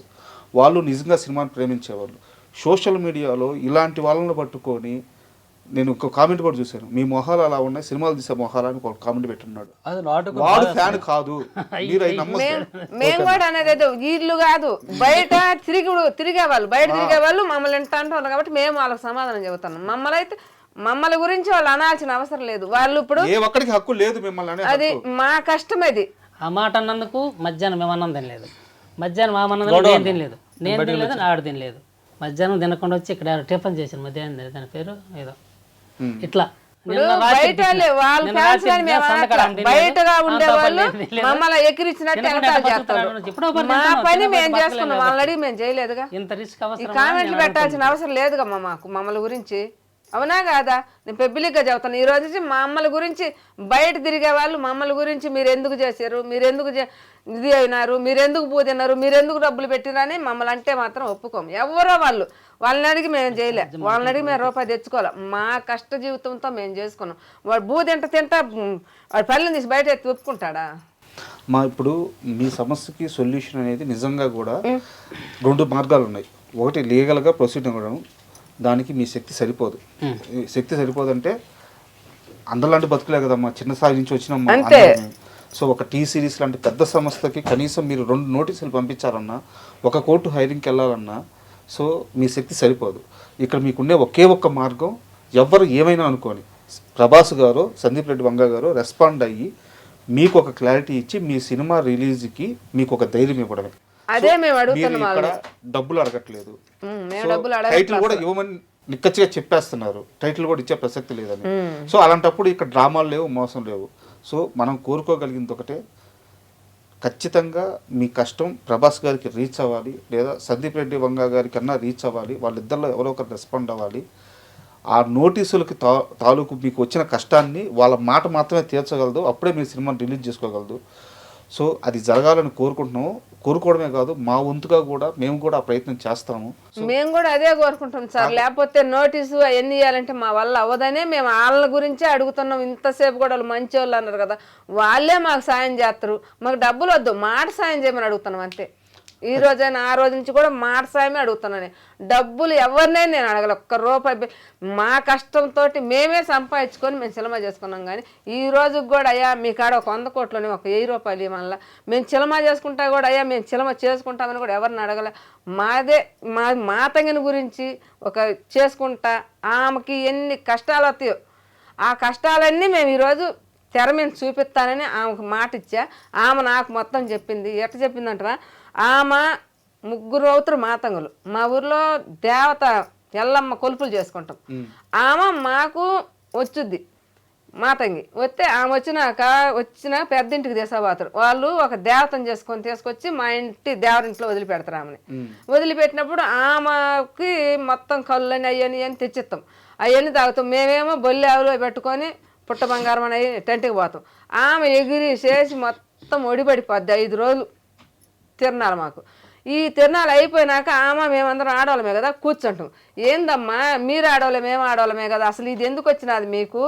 వాళ్ళు నిజంగా సినిమాని ప్రేమించేవాళ్ళు. సోషల్ మీడియాలో ఇలాంటి వాళ్ళని పట్టుకొని నేను ఒక కామెంట్ కూడా చూశాను, మీ మొహాలు అలా ఉన్నాయి, సినిమాలు తీసే మొహాలు అని ఒక కామెంట్ పెట్టున్నాడు. వాడు ఫ్యాన్ కాదు. మేము కూడా అనేది వీళ్ళు కాదు, బయట తిరిగేవాళ్ళు బయట తిరిగేవాళ్ళు మమ్మల్ని ఎంత అంటున్నారు కాబట్టి మేము వాళ్ళకి సమాధానం చెబుతున్నాం. మమ్మల్ని గురించి వాళ్ళు అనాల్సిన అవసరం లేదు. వాళ్ళు ఇప్పుడు ఏ ఒక్కడికి హక్కు లేదు మిమ్మల్ని. అది మా కష్టం. అది ఆ మాట అన్నందుకు మధ్యాహ్నం మేము అన్నం తినలేదు. మధ్యాహ్నం మా అన్నం నేను తినలేదు, ఆవిడ తినలేదు. మధ్యాహ్నం తినకుండా వచ్చి ఇక్కడ టిఫిన్ చేశాను. మధ్యాహ్నం దాని పేరు ఏదో ఇట్లా బయటగా ఉండేవాళ్ళు మమ్మల్ని ఎక్కిరించినట్టు మా పని మేము చేసుకున్నాం. వాళ్ళని అడిగి మేము చేయలేదుగా. ఈ కామెంట్లు పెట్టాల్సిన అవసరం లేదుగా మాకు మమ్మల్ని గురించి. అవునా కాదా? నేను పబ్లిక్గా చెబుతాను. ఈ రోజు మమ్మల్ని గురించి బయట తిరిగే వాళ్ళు మమ్మల్ని గురించి మీరు ఎందుకు చేశారు, మీరు ఎందుకు ఇది అయినారు, మీరు ఎందుకు పూదిన్నారు, మీరు ఎందుకు డబ్బులు పెట్టిరని మమ్మల్ని అంటే మాత్రం ఒప్పుకోము. ఎవరో వాళ్ళని అడిగి మేము చేయలే, వాళ్ళని అడిగి మేము రూపాయి తెచ్చుకోవాలి. మా కష్ట జీవితంతో మేము చేసుకున్నాం. వాడు బూదెంట తింటా వాడు పళ్ళని తీసి బయట ఎత్తి ఒప్పుకుంటాడా? ఇప్పుడు మీ సమస్యకి సొల్యూషన్ అనేది నిజంగా కూడా 2 మార్గాలు ఉన్నాయి. ఒకటి లీగల్గా ప్రొసీడ్ అవ్వడం, దానికి మీ శక్తి సరిపోదు. శక్తి సరిపోదంటే అందరిలాంటి బతుకులే కదమ్మా, చిన్న స్థాయి నుంచి వచ్చినమ్మా. సో ఒక టీ సిరీస్ లాంటి పెద్ద సంస్థకి కనీసం మీరు 2 నోటీసులు పంపించాలన్నా, ఒక కోర్టు హైరింగ్కి వెళ్ళాలన్నా, సో మీ శక్తి సరిపోదు. ఇక్కడ మీకుండే ఒకే ఒక్క మార్గం, ఎవరు ఏమైనా అనుకోని ప్రభాస్ గారు, సందీప్ రెడ్డి వంగ గారు రెస్పాండ్ అయ్యి మీకు ఒక క్లారిటీ ఇచ్చి మీ సినిమా రిలీజ్కి మీకు ఒక ధైర్యం ఇవ్వడమే. అదే మేము అడుగుతున్నాం. డబ్బులు అడగట్లేదు, టైటిల్ కూడా ఇవ్వమని నిక్కచ్చిగా చెప్పేస్తున్నారు, టైటిల్ కూడా ఇచ్చే ప్రసక్తి లేదని. సో అలాంటప్పుడు ఇక్కడ డ్రామాలు లేవు, మోసం లేవు. సో మనం కోరుకోగలిగింది ఒకటే, ఖచ్చితంగా మీ కష్టం ప్రభాస్ గారికి రీచ్ అవ్వాలి, లేదా సందీప్ రెడ్డి వంగ గారి కన్నా రీచ్ అవ్వాలి, వాళ్ళిద్దరిలో ఎవరో ఒకరు రెస్పాండ్ అవ్వాలి. ఆ నోటీసులకి తాలూకు మీకు వచ్చిన కష్టాన్ని వాళ్ళ మాట మాత్రమే తీర్చగలదు, అప్పుడే మీ సినిమాని రిలీజ్ చేసుకోగలదు. సో అది జరగాలని కోరుకుంటున్నాము. కోరుకోవడమే కాదు, మా వంతుగా కూడా మేము కూడా ఆ ప్రయత్నం చేస్తాము. మేము కూడా అదే కోరుకుంటాం సార్. లేకపోతే నోటీసు అవన్నీ ఇవ్వాలంటే మా వల్ల అవ్వదనే మేము వాళ్ళ గురించే అడుగుతున్నాం. ఇంతసేపు కూడా వాళ్ళు మంచి వాళ్ళు అన్నారు కదా, వాళ్ళే మాకు సాయం చేస్తారు. మాకు డబ్బులు వద్దు, మాట సాయం చేయమని అడుగుతున్నాం అంతే. ఈ రోజైనా ఆ రోజు నుంచి కూడా మాట సాయమే అడుగుతున్నాను. డబ్బులు ఎవరినైనా నేను అడగల, ఒక్క రూపాయి. మా కష్టంతో మేమే సంపాదించుకొని మేము సినిమా చేసుకున్నాం. కానీ ఈ రోజుకి కూడా అయ్యా మీ కాడ ఒక 100 కోట్లని ఒక 1000 రూపాయలు ఇవ్వాల, మేము సినిమా చేసుకుంటా కూడా అయ్యా మేము సినిమా చేసుకుంటామని కూడా ఎవరిని అడగల. మాదే మా తంగిని గురించి ఒక చేసుకుంటా, ఆమెకి ఎన్ని కష్టాలు వస్తాయో ఆ కష్టాలన్నీ మేము ఈరోజు తెర మీద చూపిస్తానని ఆమెకు మాట ఇచ్చా. ఆమె నాకు మొత్తం చెప్పింది. ఎట్లా చెప్పిందంటారా, ఆమె 3 అవుతారు మాతంగులు. మా ఊర్లో దేవత ఎల్లమ్మ కొలుపులు చేసుకుంటాం. ఆమె మాకు వచ్చుద్ది మాతంగి. వస్తే ఆమె వచ్చిన పెద్దింటికి తీసుకుపోతారు వాళ్ళు. ఒక దేవతను తీసుకొచ్చి మా ఇంటి దేవరింట్లో వదిలిపెడతారు. ఆమెని వదిలిపెట్టినప్పుడు ఆమెకి మొత్తం కళ్ళని అయ్యని తెచ్చిస్తాం. అవన్నీ తాగుతాం. మేమేమో బొల్లి ఆవులో పెట్టుకొని పుట్ట బంగారం అని టెంట్కి పోతాం. ఆమె ఎగిరి చేసి మొత్తం ఒడిపడిపోద్ది 5 రోజులు తిరణాలు మాకు. ఈ తిరణాలు అయిపోయినాక మేమందరం ఆడవాళ్ళమే కదా కూర్చుంటాం. ఏందమ్మా మీరు ఆడవాళ్ళే మేము ఆడవాళ్ళమే కదా, అసలు ఇది ఎందుకు వచ్చినది మీకు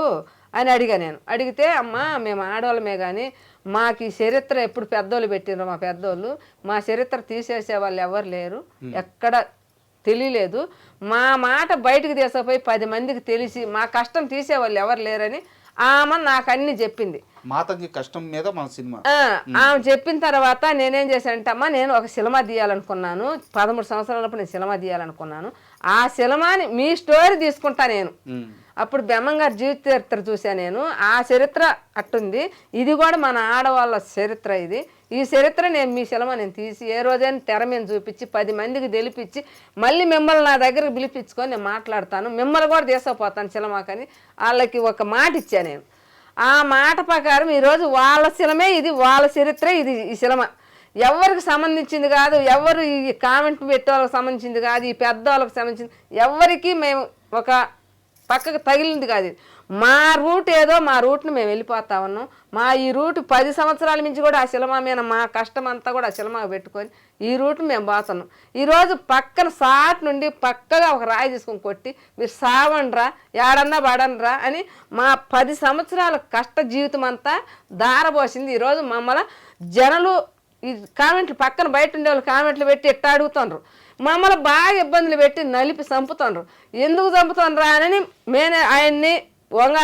అని అడిగా నేను. అడిగితే అమ్మ మేము ఆడవాళ్ళమే కానీ మాకు ఈ చరిత్ర ఎప్పుడు పెద్దోళ్ళు పెట్టినరు, మా పెద్దోళ్ళు మా చరిత్ర తీసేసే వాళ్ళు ఎవరు లేరు, ఎక్కడ తెలియలేదు. మా మాట బయటకు తీసుకుపోయి 10 మందికి తెలిసి మా కష్టం తీసేవాళ్ళు ఎవరు లేరని ఆమె నాకు అన్ని చెప్పింది. మాతంగి కష్టం మీద మన సినిమా ఆమె చెప్పిన తర్వాత నేనేం చేశానంటే, అమ్మ నేను ఒక సినిమా తీయాలనుకున్నాను. 13 సంవత్సరాలప్పుడు నేను సినిమా తీయాలనుకున్నాను. ఆ సినిమాని మీ స్టోరీ తీసుకుంటా నేను. అప్పుడు బెమ్మంగారు జీవిత చరిత్ర చూసా నేను. ఆ చరిత్ర అట్టుంది, ఇది కూడా మన ఆడవాళ్ళ చరిత్ర. ఈ చరిత్ర నేను మీ సినిమా నేను తీసి ఏ రోజైనా తెర మీద చూపించి 10 మందికి తెలిపించి మళ్ళీ మిమ్మల్ని నా దగ్గరకు పిలిపించుకొని నేను మాట్లాడతాను, మిమ్మల్ని కూడా తీసుకుపోతాను సినిమాకని వాళ్ళకి ఒక మాట ఇచ్చా నేను. ఆ మాట ప్రకారం ఈరోజు వాళ్ళ సినిమే ఇది, వాళ్ళ చరిత్రే ఇది. ఈ సినిమా ఎవరికి సంబంధించింది కాదు, ఎవరు ఈ కామెంట్ పెట్టే వాళ్ళకి సంబంధించింది కాదు, ఈ పెద్దవాళ్ళకి సంబంధించింది ఎవరికి మేము ఒక పక్కకు తగిలింది కాదు. మా రూట్ ఏదో మా రూట్ని మేము వెళ్ళిపోతా ఉన్నాం. మా ఈ రూట్ 10 సంవత్సరాల నుంచి కూడా ఆ సినిమా మీద మా కష్టం అంతా కూడా ఆ సినిమా పెట్టుకొని ఈ రూట్ని మేము పోతున్నాం. ఈరోజు పక్కన సాట్ నుండి పక్కగా ఒక రాయి తీసుకొని కొట్టి మీరు సావండ్రా ఏడన్నా పడనరా అని మా 10 సంవత్సరాల కష్ట జీవితం అంతా దారపోసింది. ఈరోజు మమ్మల్ని జనాలు ఈ కామెంట్లు పక్కన బయట ఉండే వాళ్ళు కామెంట్లు పెట్టి ఎట్టా అడుగుతుండ్రు, మమ్మల్ని బాగా ఇబ్బందులు పెట్టి నలిపి చంపుతుండ్రు. ఎందుకు చంపుతుండ్రా అని ఆయన్ని వంగ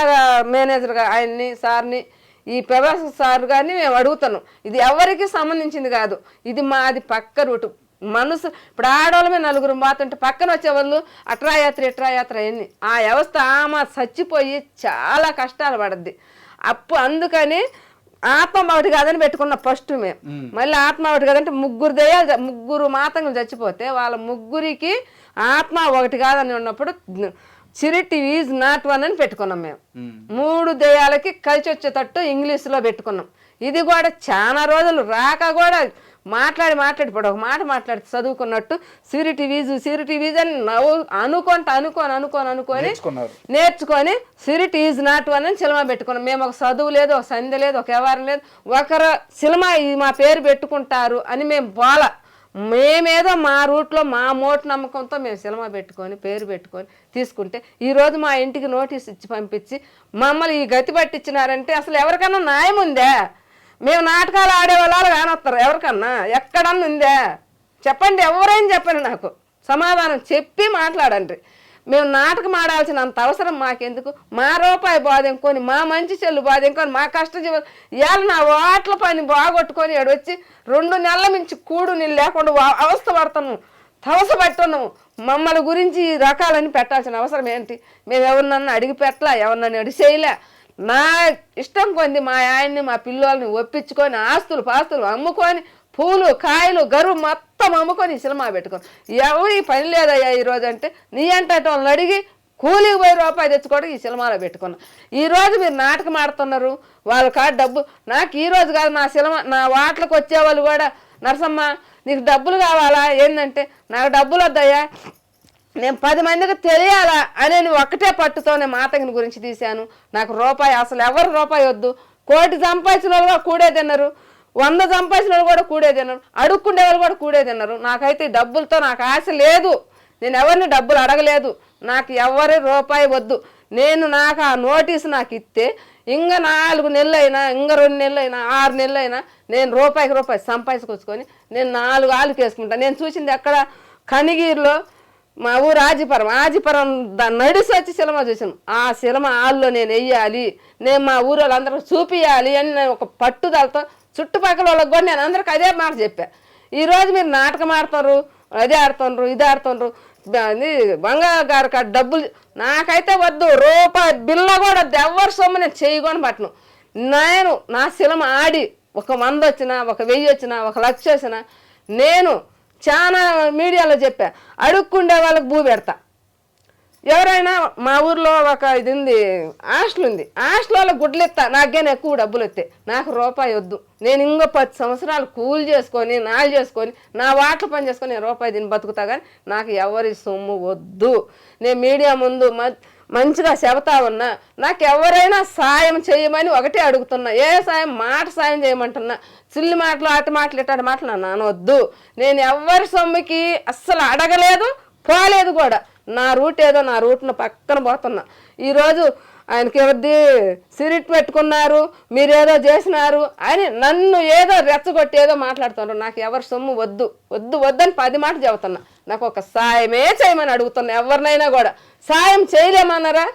మేనేజర్గా ఆయన్ని సార్ని ఈ ప్రభాస్ సార్ గారిని మేము అడుగుతున్నాం. ఇది ఎవరికి సంబంధించింది కాదు, ఇది మాది పక్క రూటు. మనసు ఇప్పుడు ఆడవాళ్ళమే 4 పోతుంటే పక్కన వచ్చేవాళ్ళు అట్రాయాత్ర ఎన్ని ఆ వ్యవస్థ ఆమె చచ్చిపోయి చాలా కష్టాలు పడద్ది. అందుకని ఆత్మ ఒకటి కాదని పెట్టుకున్న ఫస్ట్ మేము. మళ్ళీ ఆత్మ ఒకటి కాదంటే 3 మాతంగులు చచ్చిపోతే వాళ్ళ 3కి ఆత్మ ఒకటి కాదని ఉన్నప్పుడు చిరిటి ఈజ్ నాట్ వన్ అని పెట్టుకున్నాం మేము. 3 దెయ్యాలకి కలిసి వచ్చేటట్టు ఇంగ్లీష్లో పెట్టుకున్నాం. ఇది కూడా చాలా రోజులు రాక కూడా మాట్లాడి ఇప్పుడు ఒక మాట మాట్లాడి చదువుకున్నట్టు సిరిటి వీజ్ అని అనుకొని నేర్చుకొని సిరిటి ఈజ్ నాట్ వన్ అని సినిమా పెట్టుకున్నాం. మేము ఒక చదువు లేదు, ఒక సంధ్య లేదు, ఒక వ్యవహారం లేదు, ఒకరు సినిమా మా పేరు పెట్టుకుంటారు అని మేము పోలా. మేమేదో మా రూట్లో మా మోటు నమ్మకంతో మేము సినిమా పెట్టుకొని పేరు పెట్టుకొని తీసుకుంటే ఈరోజు మా ఇంటికి నోటీస్ ఇచ్చి పంపించి మమ్మల్ని ఈ గతి పట్టించినారంటే అసలు ఎవరికన్నా న్యాయం ఉందే? మేము నాటకాలు ఆడేవాళ్ళు కానొస్తారు ఎవరికన్నా ఎక్కడన్నా ఉందే చెప్పండి, ఎవరైనా చెప్పండి, నాకు సమాధానం చెప్పి మాట్లాడండి. మేము నాటకం ఆడాల్సినంత అవసరం మాకెందుకు? మా రూపాయి బాధెంకొని మా మంచి చెల్లు బాధెంకొని మా కష్టజీవులు ఇవాళ నా ఓట్ల పని బాగొట్టుకొని వచ్చి 2 నెలల నుంచి కూడు నీళ్ళు లేకుండా అవస్థ పడుతున్నాము, తవస పట్టున్నాము. మమ్మల్ని గురించి ఈ రకాలని పెట్టాల్సిన అవసరం ఏంటి? మేము ఎవరినన్నా అడిగి పెట్టలా, ఎవరినన్నా అడిగి చేయలే. నా ఇష్టం కొంది మా ఆయన్ని మా పిల్లల్ని ఒప్పించుకొని ఆస్తులు పాస్తులు అమ్ముకొని పూలు కాయలు గరువు మొత్తం మొత్తం అమ్ముకొని ఈ సినిమా పెట్టుకొని ఎవరి పని లేదయ్యా ఈరోజు అంటే నీ అంటే వాళ్ళని అడిగి కూలికి పోయి రూపాయి తెచ్చుకోవడం ఈ సినిమాలో పెట్టుకున్నా. ఈరోజు మీరు నాటకం ఆడుతున్నారు, వాళ్ళ కాడ డబ్బు నాకు ఈరోజు కాదు నా సినిమా నా వాట్లకు వచ్చేవాళ్ళు కూడా నరసమ్మ నీకు డబ్బులు కావాలా ఏంటంటే నాకు డబ్బులు వద్దయ్యా నేను 10 మందికి తెలియాలా అని ఒక్కటే పట్టుతో నేను మాతగిని గురించి తీశాను. నాకు రూపాయి అసలు ఎవరు రూపాయి వద్దు. 1 కోటి సంపాదించిన వాళ్ళు కూడా కూడే తిన్నారు, 100 సంపాదించిన వాళ్ళు కూడా కూడే తిన్నారు, అడుక్కుండే వాళ్ళు కూడా కూడే తిన్నారు. నాకైతే ఈ డబ్బులతో నాకు ఆశ లేదు, నేను ఎవరిని డబ్బులు అడగలేదు, నాకు ఎవరి రూపాయి వద్దు. నాకు ఆ నోటీసు నాకు ఇస్తే ఇంకా 4 నెలలు అయినా ఇంకా 2 నెలలు అయినా 6 నెలలు అయినా నేను రూపాయికి రూపాయి సంపాదించుకొచ్చుకొని నేను 4 ఆళ్ళకి వేసుకుంటాను. నేను చూసింది ఎక్కడ కనిగిరిలో మా ఊరు ఆజిపురం నడిసి వచ్చి సినిమా చూసాను. ఆ సినిమా హాల్లో నేను వెయ్యాలి, నేను మా ఊరు వాళ్ళందరూ చూపించాలి అని నేను ఒక పట్టుదలతో చుట్టుపక్కల వాళ్ళకి కూడా నేను అందరికి అదే మాట చెప్పా. ఈరోజు మీరు నాటకం ఆడుతున్నారు, అదే ఆడుతున్నారు, ఇది ఆడుతున్నారు, బంగారు గారు కాడ డబ్బులు నాకైతే వద్దు, రూపాయి బిల్ల కూడా వద్దు, ఎవరి సొమ్ము నేను చేయకొని పట్టను. నేను నా సినిమా ఆడి 100 వచ్చినా 1000 వచ్చినా 1,00,000 వచ్చినా నేను చాలా మీడియాలో చెప్పా అడుక్కుండే వాళ్ళకి భూ పెడతా. ఎవరైనా మా ఊర్లో ఒక ఇది ఉంది హాస్టల్ ఉంది, హాస్టల్ వాళ్ళకి గుడ్లు ఇస్తా, నాకేనే ఎక్కువ డబ్బులు వస్తాయి, నాకు రూపాయి వద్దు. నేను ఇంకో 10 సంవత్సరాలు కూలి చేసుకొని నాలు చేసుకొని నా వాటలు పని చేసుకొని నేను రూపాయి దీన్ని బతుకుతా, కానీ నాకు ఎవరి సొమ్ము వద్దు. నేను మీడియా ముందు మంచిగా చెబుతా ఉన్నా, నాకు ఎవరైనా సాయం చేయమని ఒకటే అడుగుతున్నా. ఏ సాయం మాట సాయం చేయమంటున్నా, చిల్లి మాటలు అటు మాటలు ఇట్లాంటి మాటలు నన్ను వద్దు. నేను ఎవరి సొమ్ముకి అస్సలు అడగలేదు, పోలేదు కూడా. నా రూట్ ఏదో నా రూట్ను పక్కన పోతున్నా. ఈరోజు ఆయనకి ఎవరిది సిరిట్ పెట్టుకున్నారు, మీరేదో చేసినారు అని నన్ను ఏదో రెచ్చగొట్టి ఏదో మాట్లాడుతున్నారు. నాకు ఎవరి సొమ్ము వద్దు వద్దు వద్దని 10 మాటలు చెబుతున్నా. నాకు ఒక సాయమే చేయమని అడుగుతున్నా. ఎవరినైనా కూడా సాయం చేయలేమన్నారా,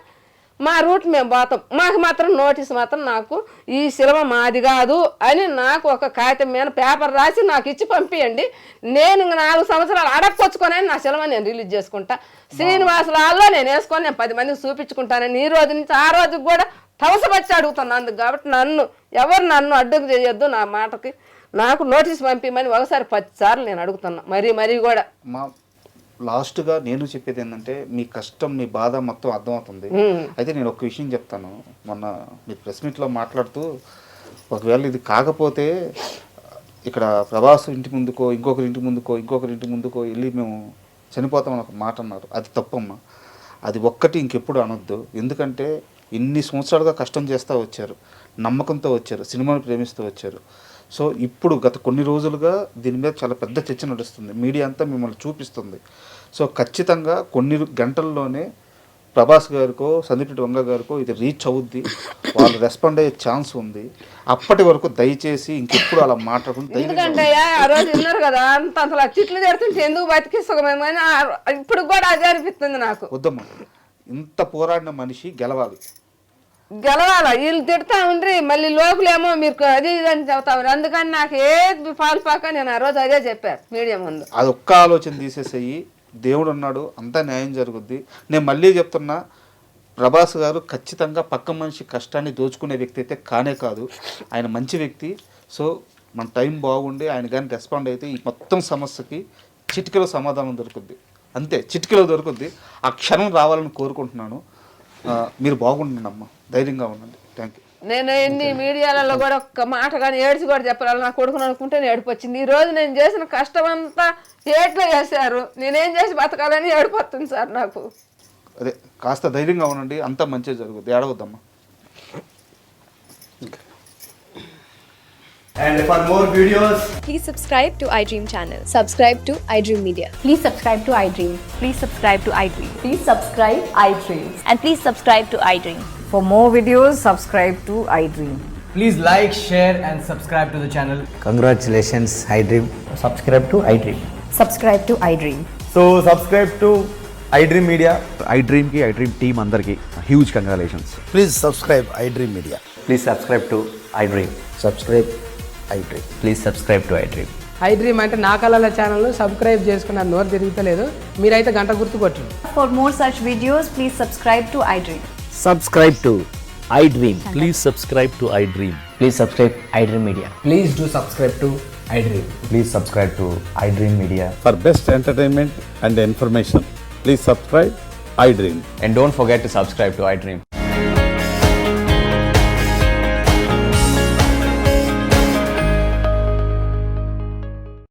మా రూట్ మేము పోతాం, మాకు మాత్రం నోటీస్ మాత్రం నాకు ఈ సినిమా మాది కాదు అని నాకు ఒక కాగితం మీద పేపర్ రాసి నాకు ఇచ్చి పంపియండి. నేను 4 సంవత్సరాలు అడక్కొచ్చుకొని నా సినిమా నేను రిలీజ్ చేసుకుంటా. శ్రీనివాసరాల్లో నేను వేసుకొని నేను 10 మందికి చూపించుకుంటానని ఈ రోజు నుంచి ఆ రోజుకి కూడా తవసపచ్చి అడుగుతున్నాను. కాబట్టి నన్ను అడ్డుకు చేయొద్దు. నా మాటకి నాకు నోటీస్ పంపిమని ఒకసారి 10 సార్లు నేను అడుగుతున్నా. మరీ కూడా లాస్ట్గా నేను చెప్పేది ఏంటంటే మీ కష్టం మీ బాధ మొత్తం అర్థమవుతుంది. అయితే నేను ఒక విషయం చెప్తాను. మొన్న మీ ప్రెస్ మీట్లో మాట్లాడుతూ ఒకవేళ ఇది కాకపోతే ఇక్కడ ప్రభాస్ ఇంటి ముందుకో ఇంకొకరి ఇంటి ముందుకో వెళ్ళి మేము చనిపోతామని ఒక మాట అన్నారు. అది తప్పమ్మా. అది ఒక్కటి ఇంకెప్పుడు అనొద్దు. ఎందుకంటే ఇన్ని సంవత్సరాలుగా కష్టం చేస్తూ వచ్చారు, నమ్మకంతో వచ్చారు, సినిమాను ప్రేమిస్తూ వచ్చారు. సో ఇప్పుడు గత కొన్ని రోజులుగా దీని మీద చాలా పెద్ద చర్చ నడుస్తుంది, మీడియా అంతా మిమ్మల్ని చూపిస్తుంది. సో ఖచ్చితంగా కొన్ని గంటల్లోనే ప్రభాస్ గారికో సందీప్ వంగ గారికో ఇది రీచ్ అవుద్ది, వాళ్ళు రెస్పాండ్ అయ్యే ఛాన్స్ ఉంది. అప్పటి వరకు దయచేసి ఇంకెప్పుడు అలా మాట్లాడుకుంటే, ఎందుకంటే ఆ రోజు విన్నారు కదా అంత అసలు తిట్లు జరుగుతుంటే ఎందుకు బతికిస్తామని ఇప్పుడు కూడా అదే అనిపిస్తుంది నాకు. వద్దమ్మా, ఇంత పోరాడిన మనిషి గెలవాలి. వీళ్ళు తిడతా ఉండ్రి, మళ్ళీ లోపలేమో మీరు అది ఇది అని చెబుతా ఉన్నారు. అందుకని నాకు ఏది పాల్పాక నేను ఆ రోజు అదే చెప్పాను మీడియా ముందు. అది ఒక్క ఆలోచన తీసేసేయి, దేవుడు ఉన్నాడు, అంతా న్యాయం జరుగుద్ది. నేను మళ్ళీ చెప్తున్నా, ప్రభాస్ గారు ఖచ్చితంగా పక్క మనిషి కష్టాన్ని దోచుకునే వ్యక్తి అయితే కానే కాదు, ఆయన మంచి వ్యక్తి. సో మన టైం బాగుండి ఆయన కానీ రెస్పాండ్ అయితే ఈ మొత్తం సమస్యకి చిటికలో సమాధానం దొరుకుద్ది. అంతే, చిటికలో దొరుకుద్ది. ఆ క్షణం రావాలని కోరుకుంటున్నాను. మీరు బాగుండండి అమ్మా, ధైర్యంగా ఉండండి. Thank you. నేను ఎన్ని మీడియాలలో కూడా ఒక్క మాట కానీ ఏడ్చి కూడా చెప్పాలి, నా కొడుకును అనుకుంటే ఏడుపు వచ్చింది. ఈ రోజు నేను చేసిన కష్టం అంతా ఏట్లో చేశారు, నేనేం చేసి బతకాలని ఏడిపోతుంది సార్ నాకు. అదే, కాస్త ధైర్యంగా ఉండండి, అంతా మంచిగా జరుగుద్ది, ఏడవద్దమ్మా. And for more videos, please subscribe to iDream channel. Subscribe to iDream Media. Please subscribe to iDream. Please subscribe to iDream. Please subscribe iDream. And please subscribe to iDream. For more videos, subscribe to iDream. please like, share and subscribe to the channel. Congratulations, iDream. Subscribe to iDream. Subscribe to iDream. So subscribe to iDream Media. iDream ki iDream team andarki huge congratulations. Please subscribe iDream Media. Please subscribe to iDream. Subscribe iDream. Please subscribe to iDream. iDream అంటే నా కళల channel subscribe చేసుకున్నారు, నోరు తిరుగుతలేదు, మీరైతే గంట గుర్తు కొట్టండి. For more such videos, please subscribe to iDream. Subscribe to iDream. Please subscribe to iDream. Please subscribe iDream Media. Please do subscribe to iDream. Please subscribe to iDream Media. For best entertainment and information, please subscribe iDream. And don't forget to subscribe to iDream.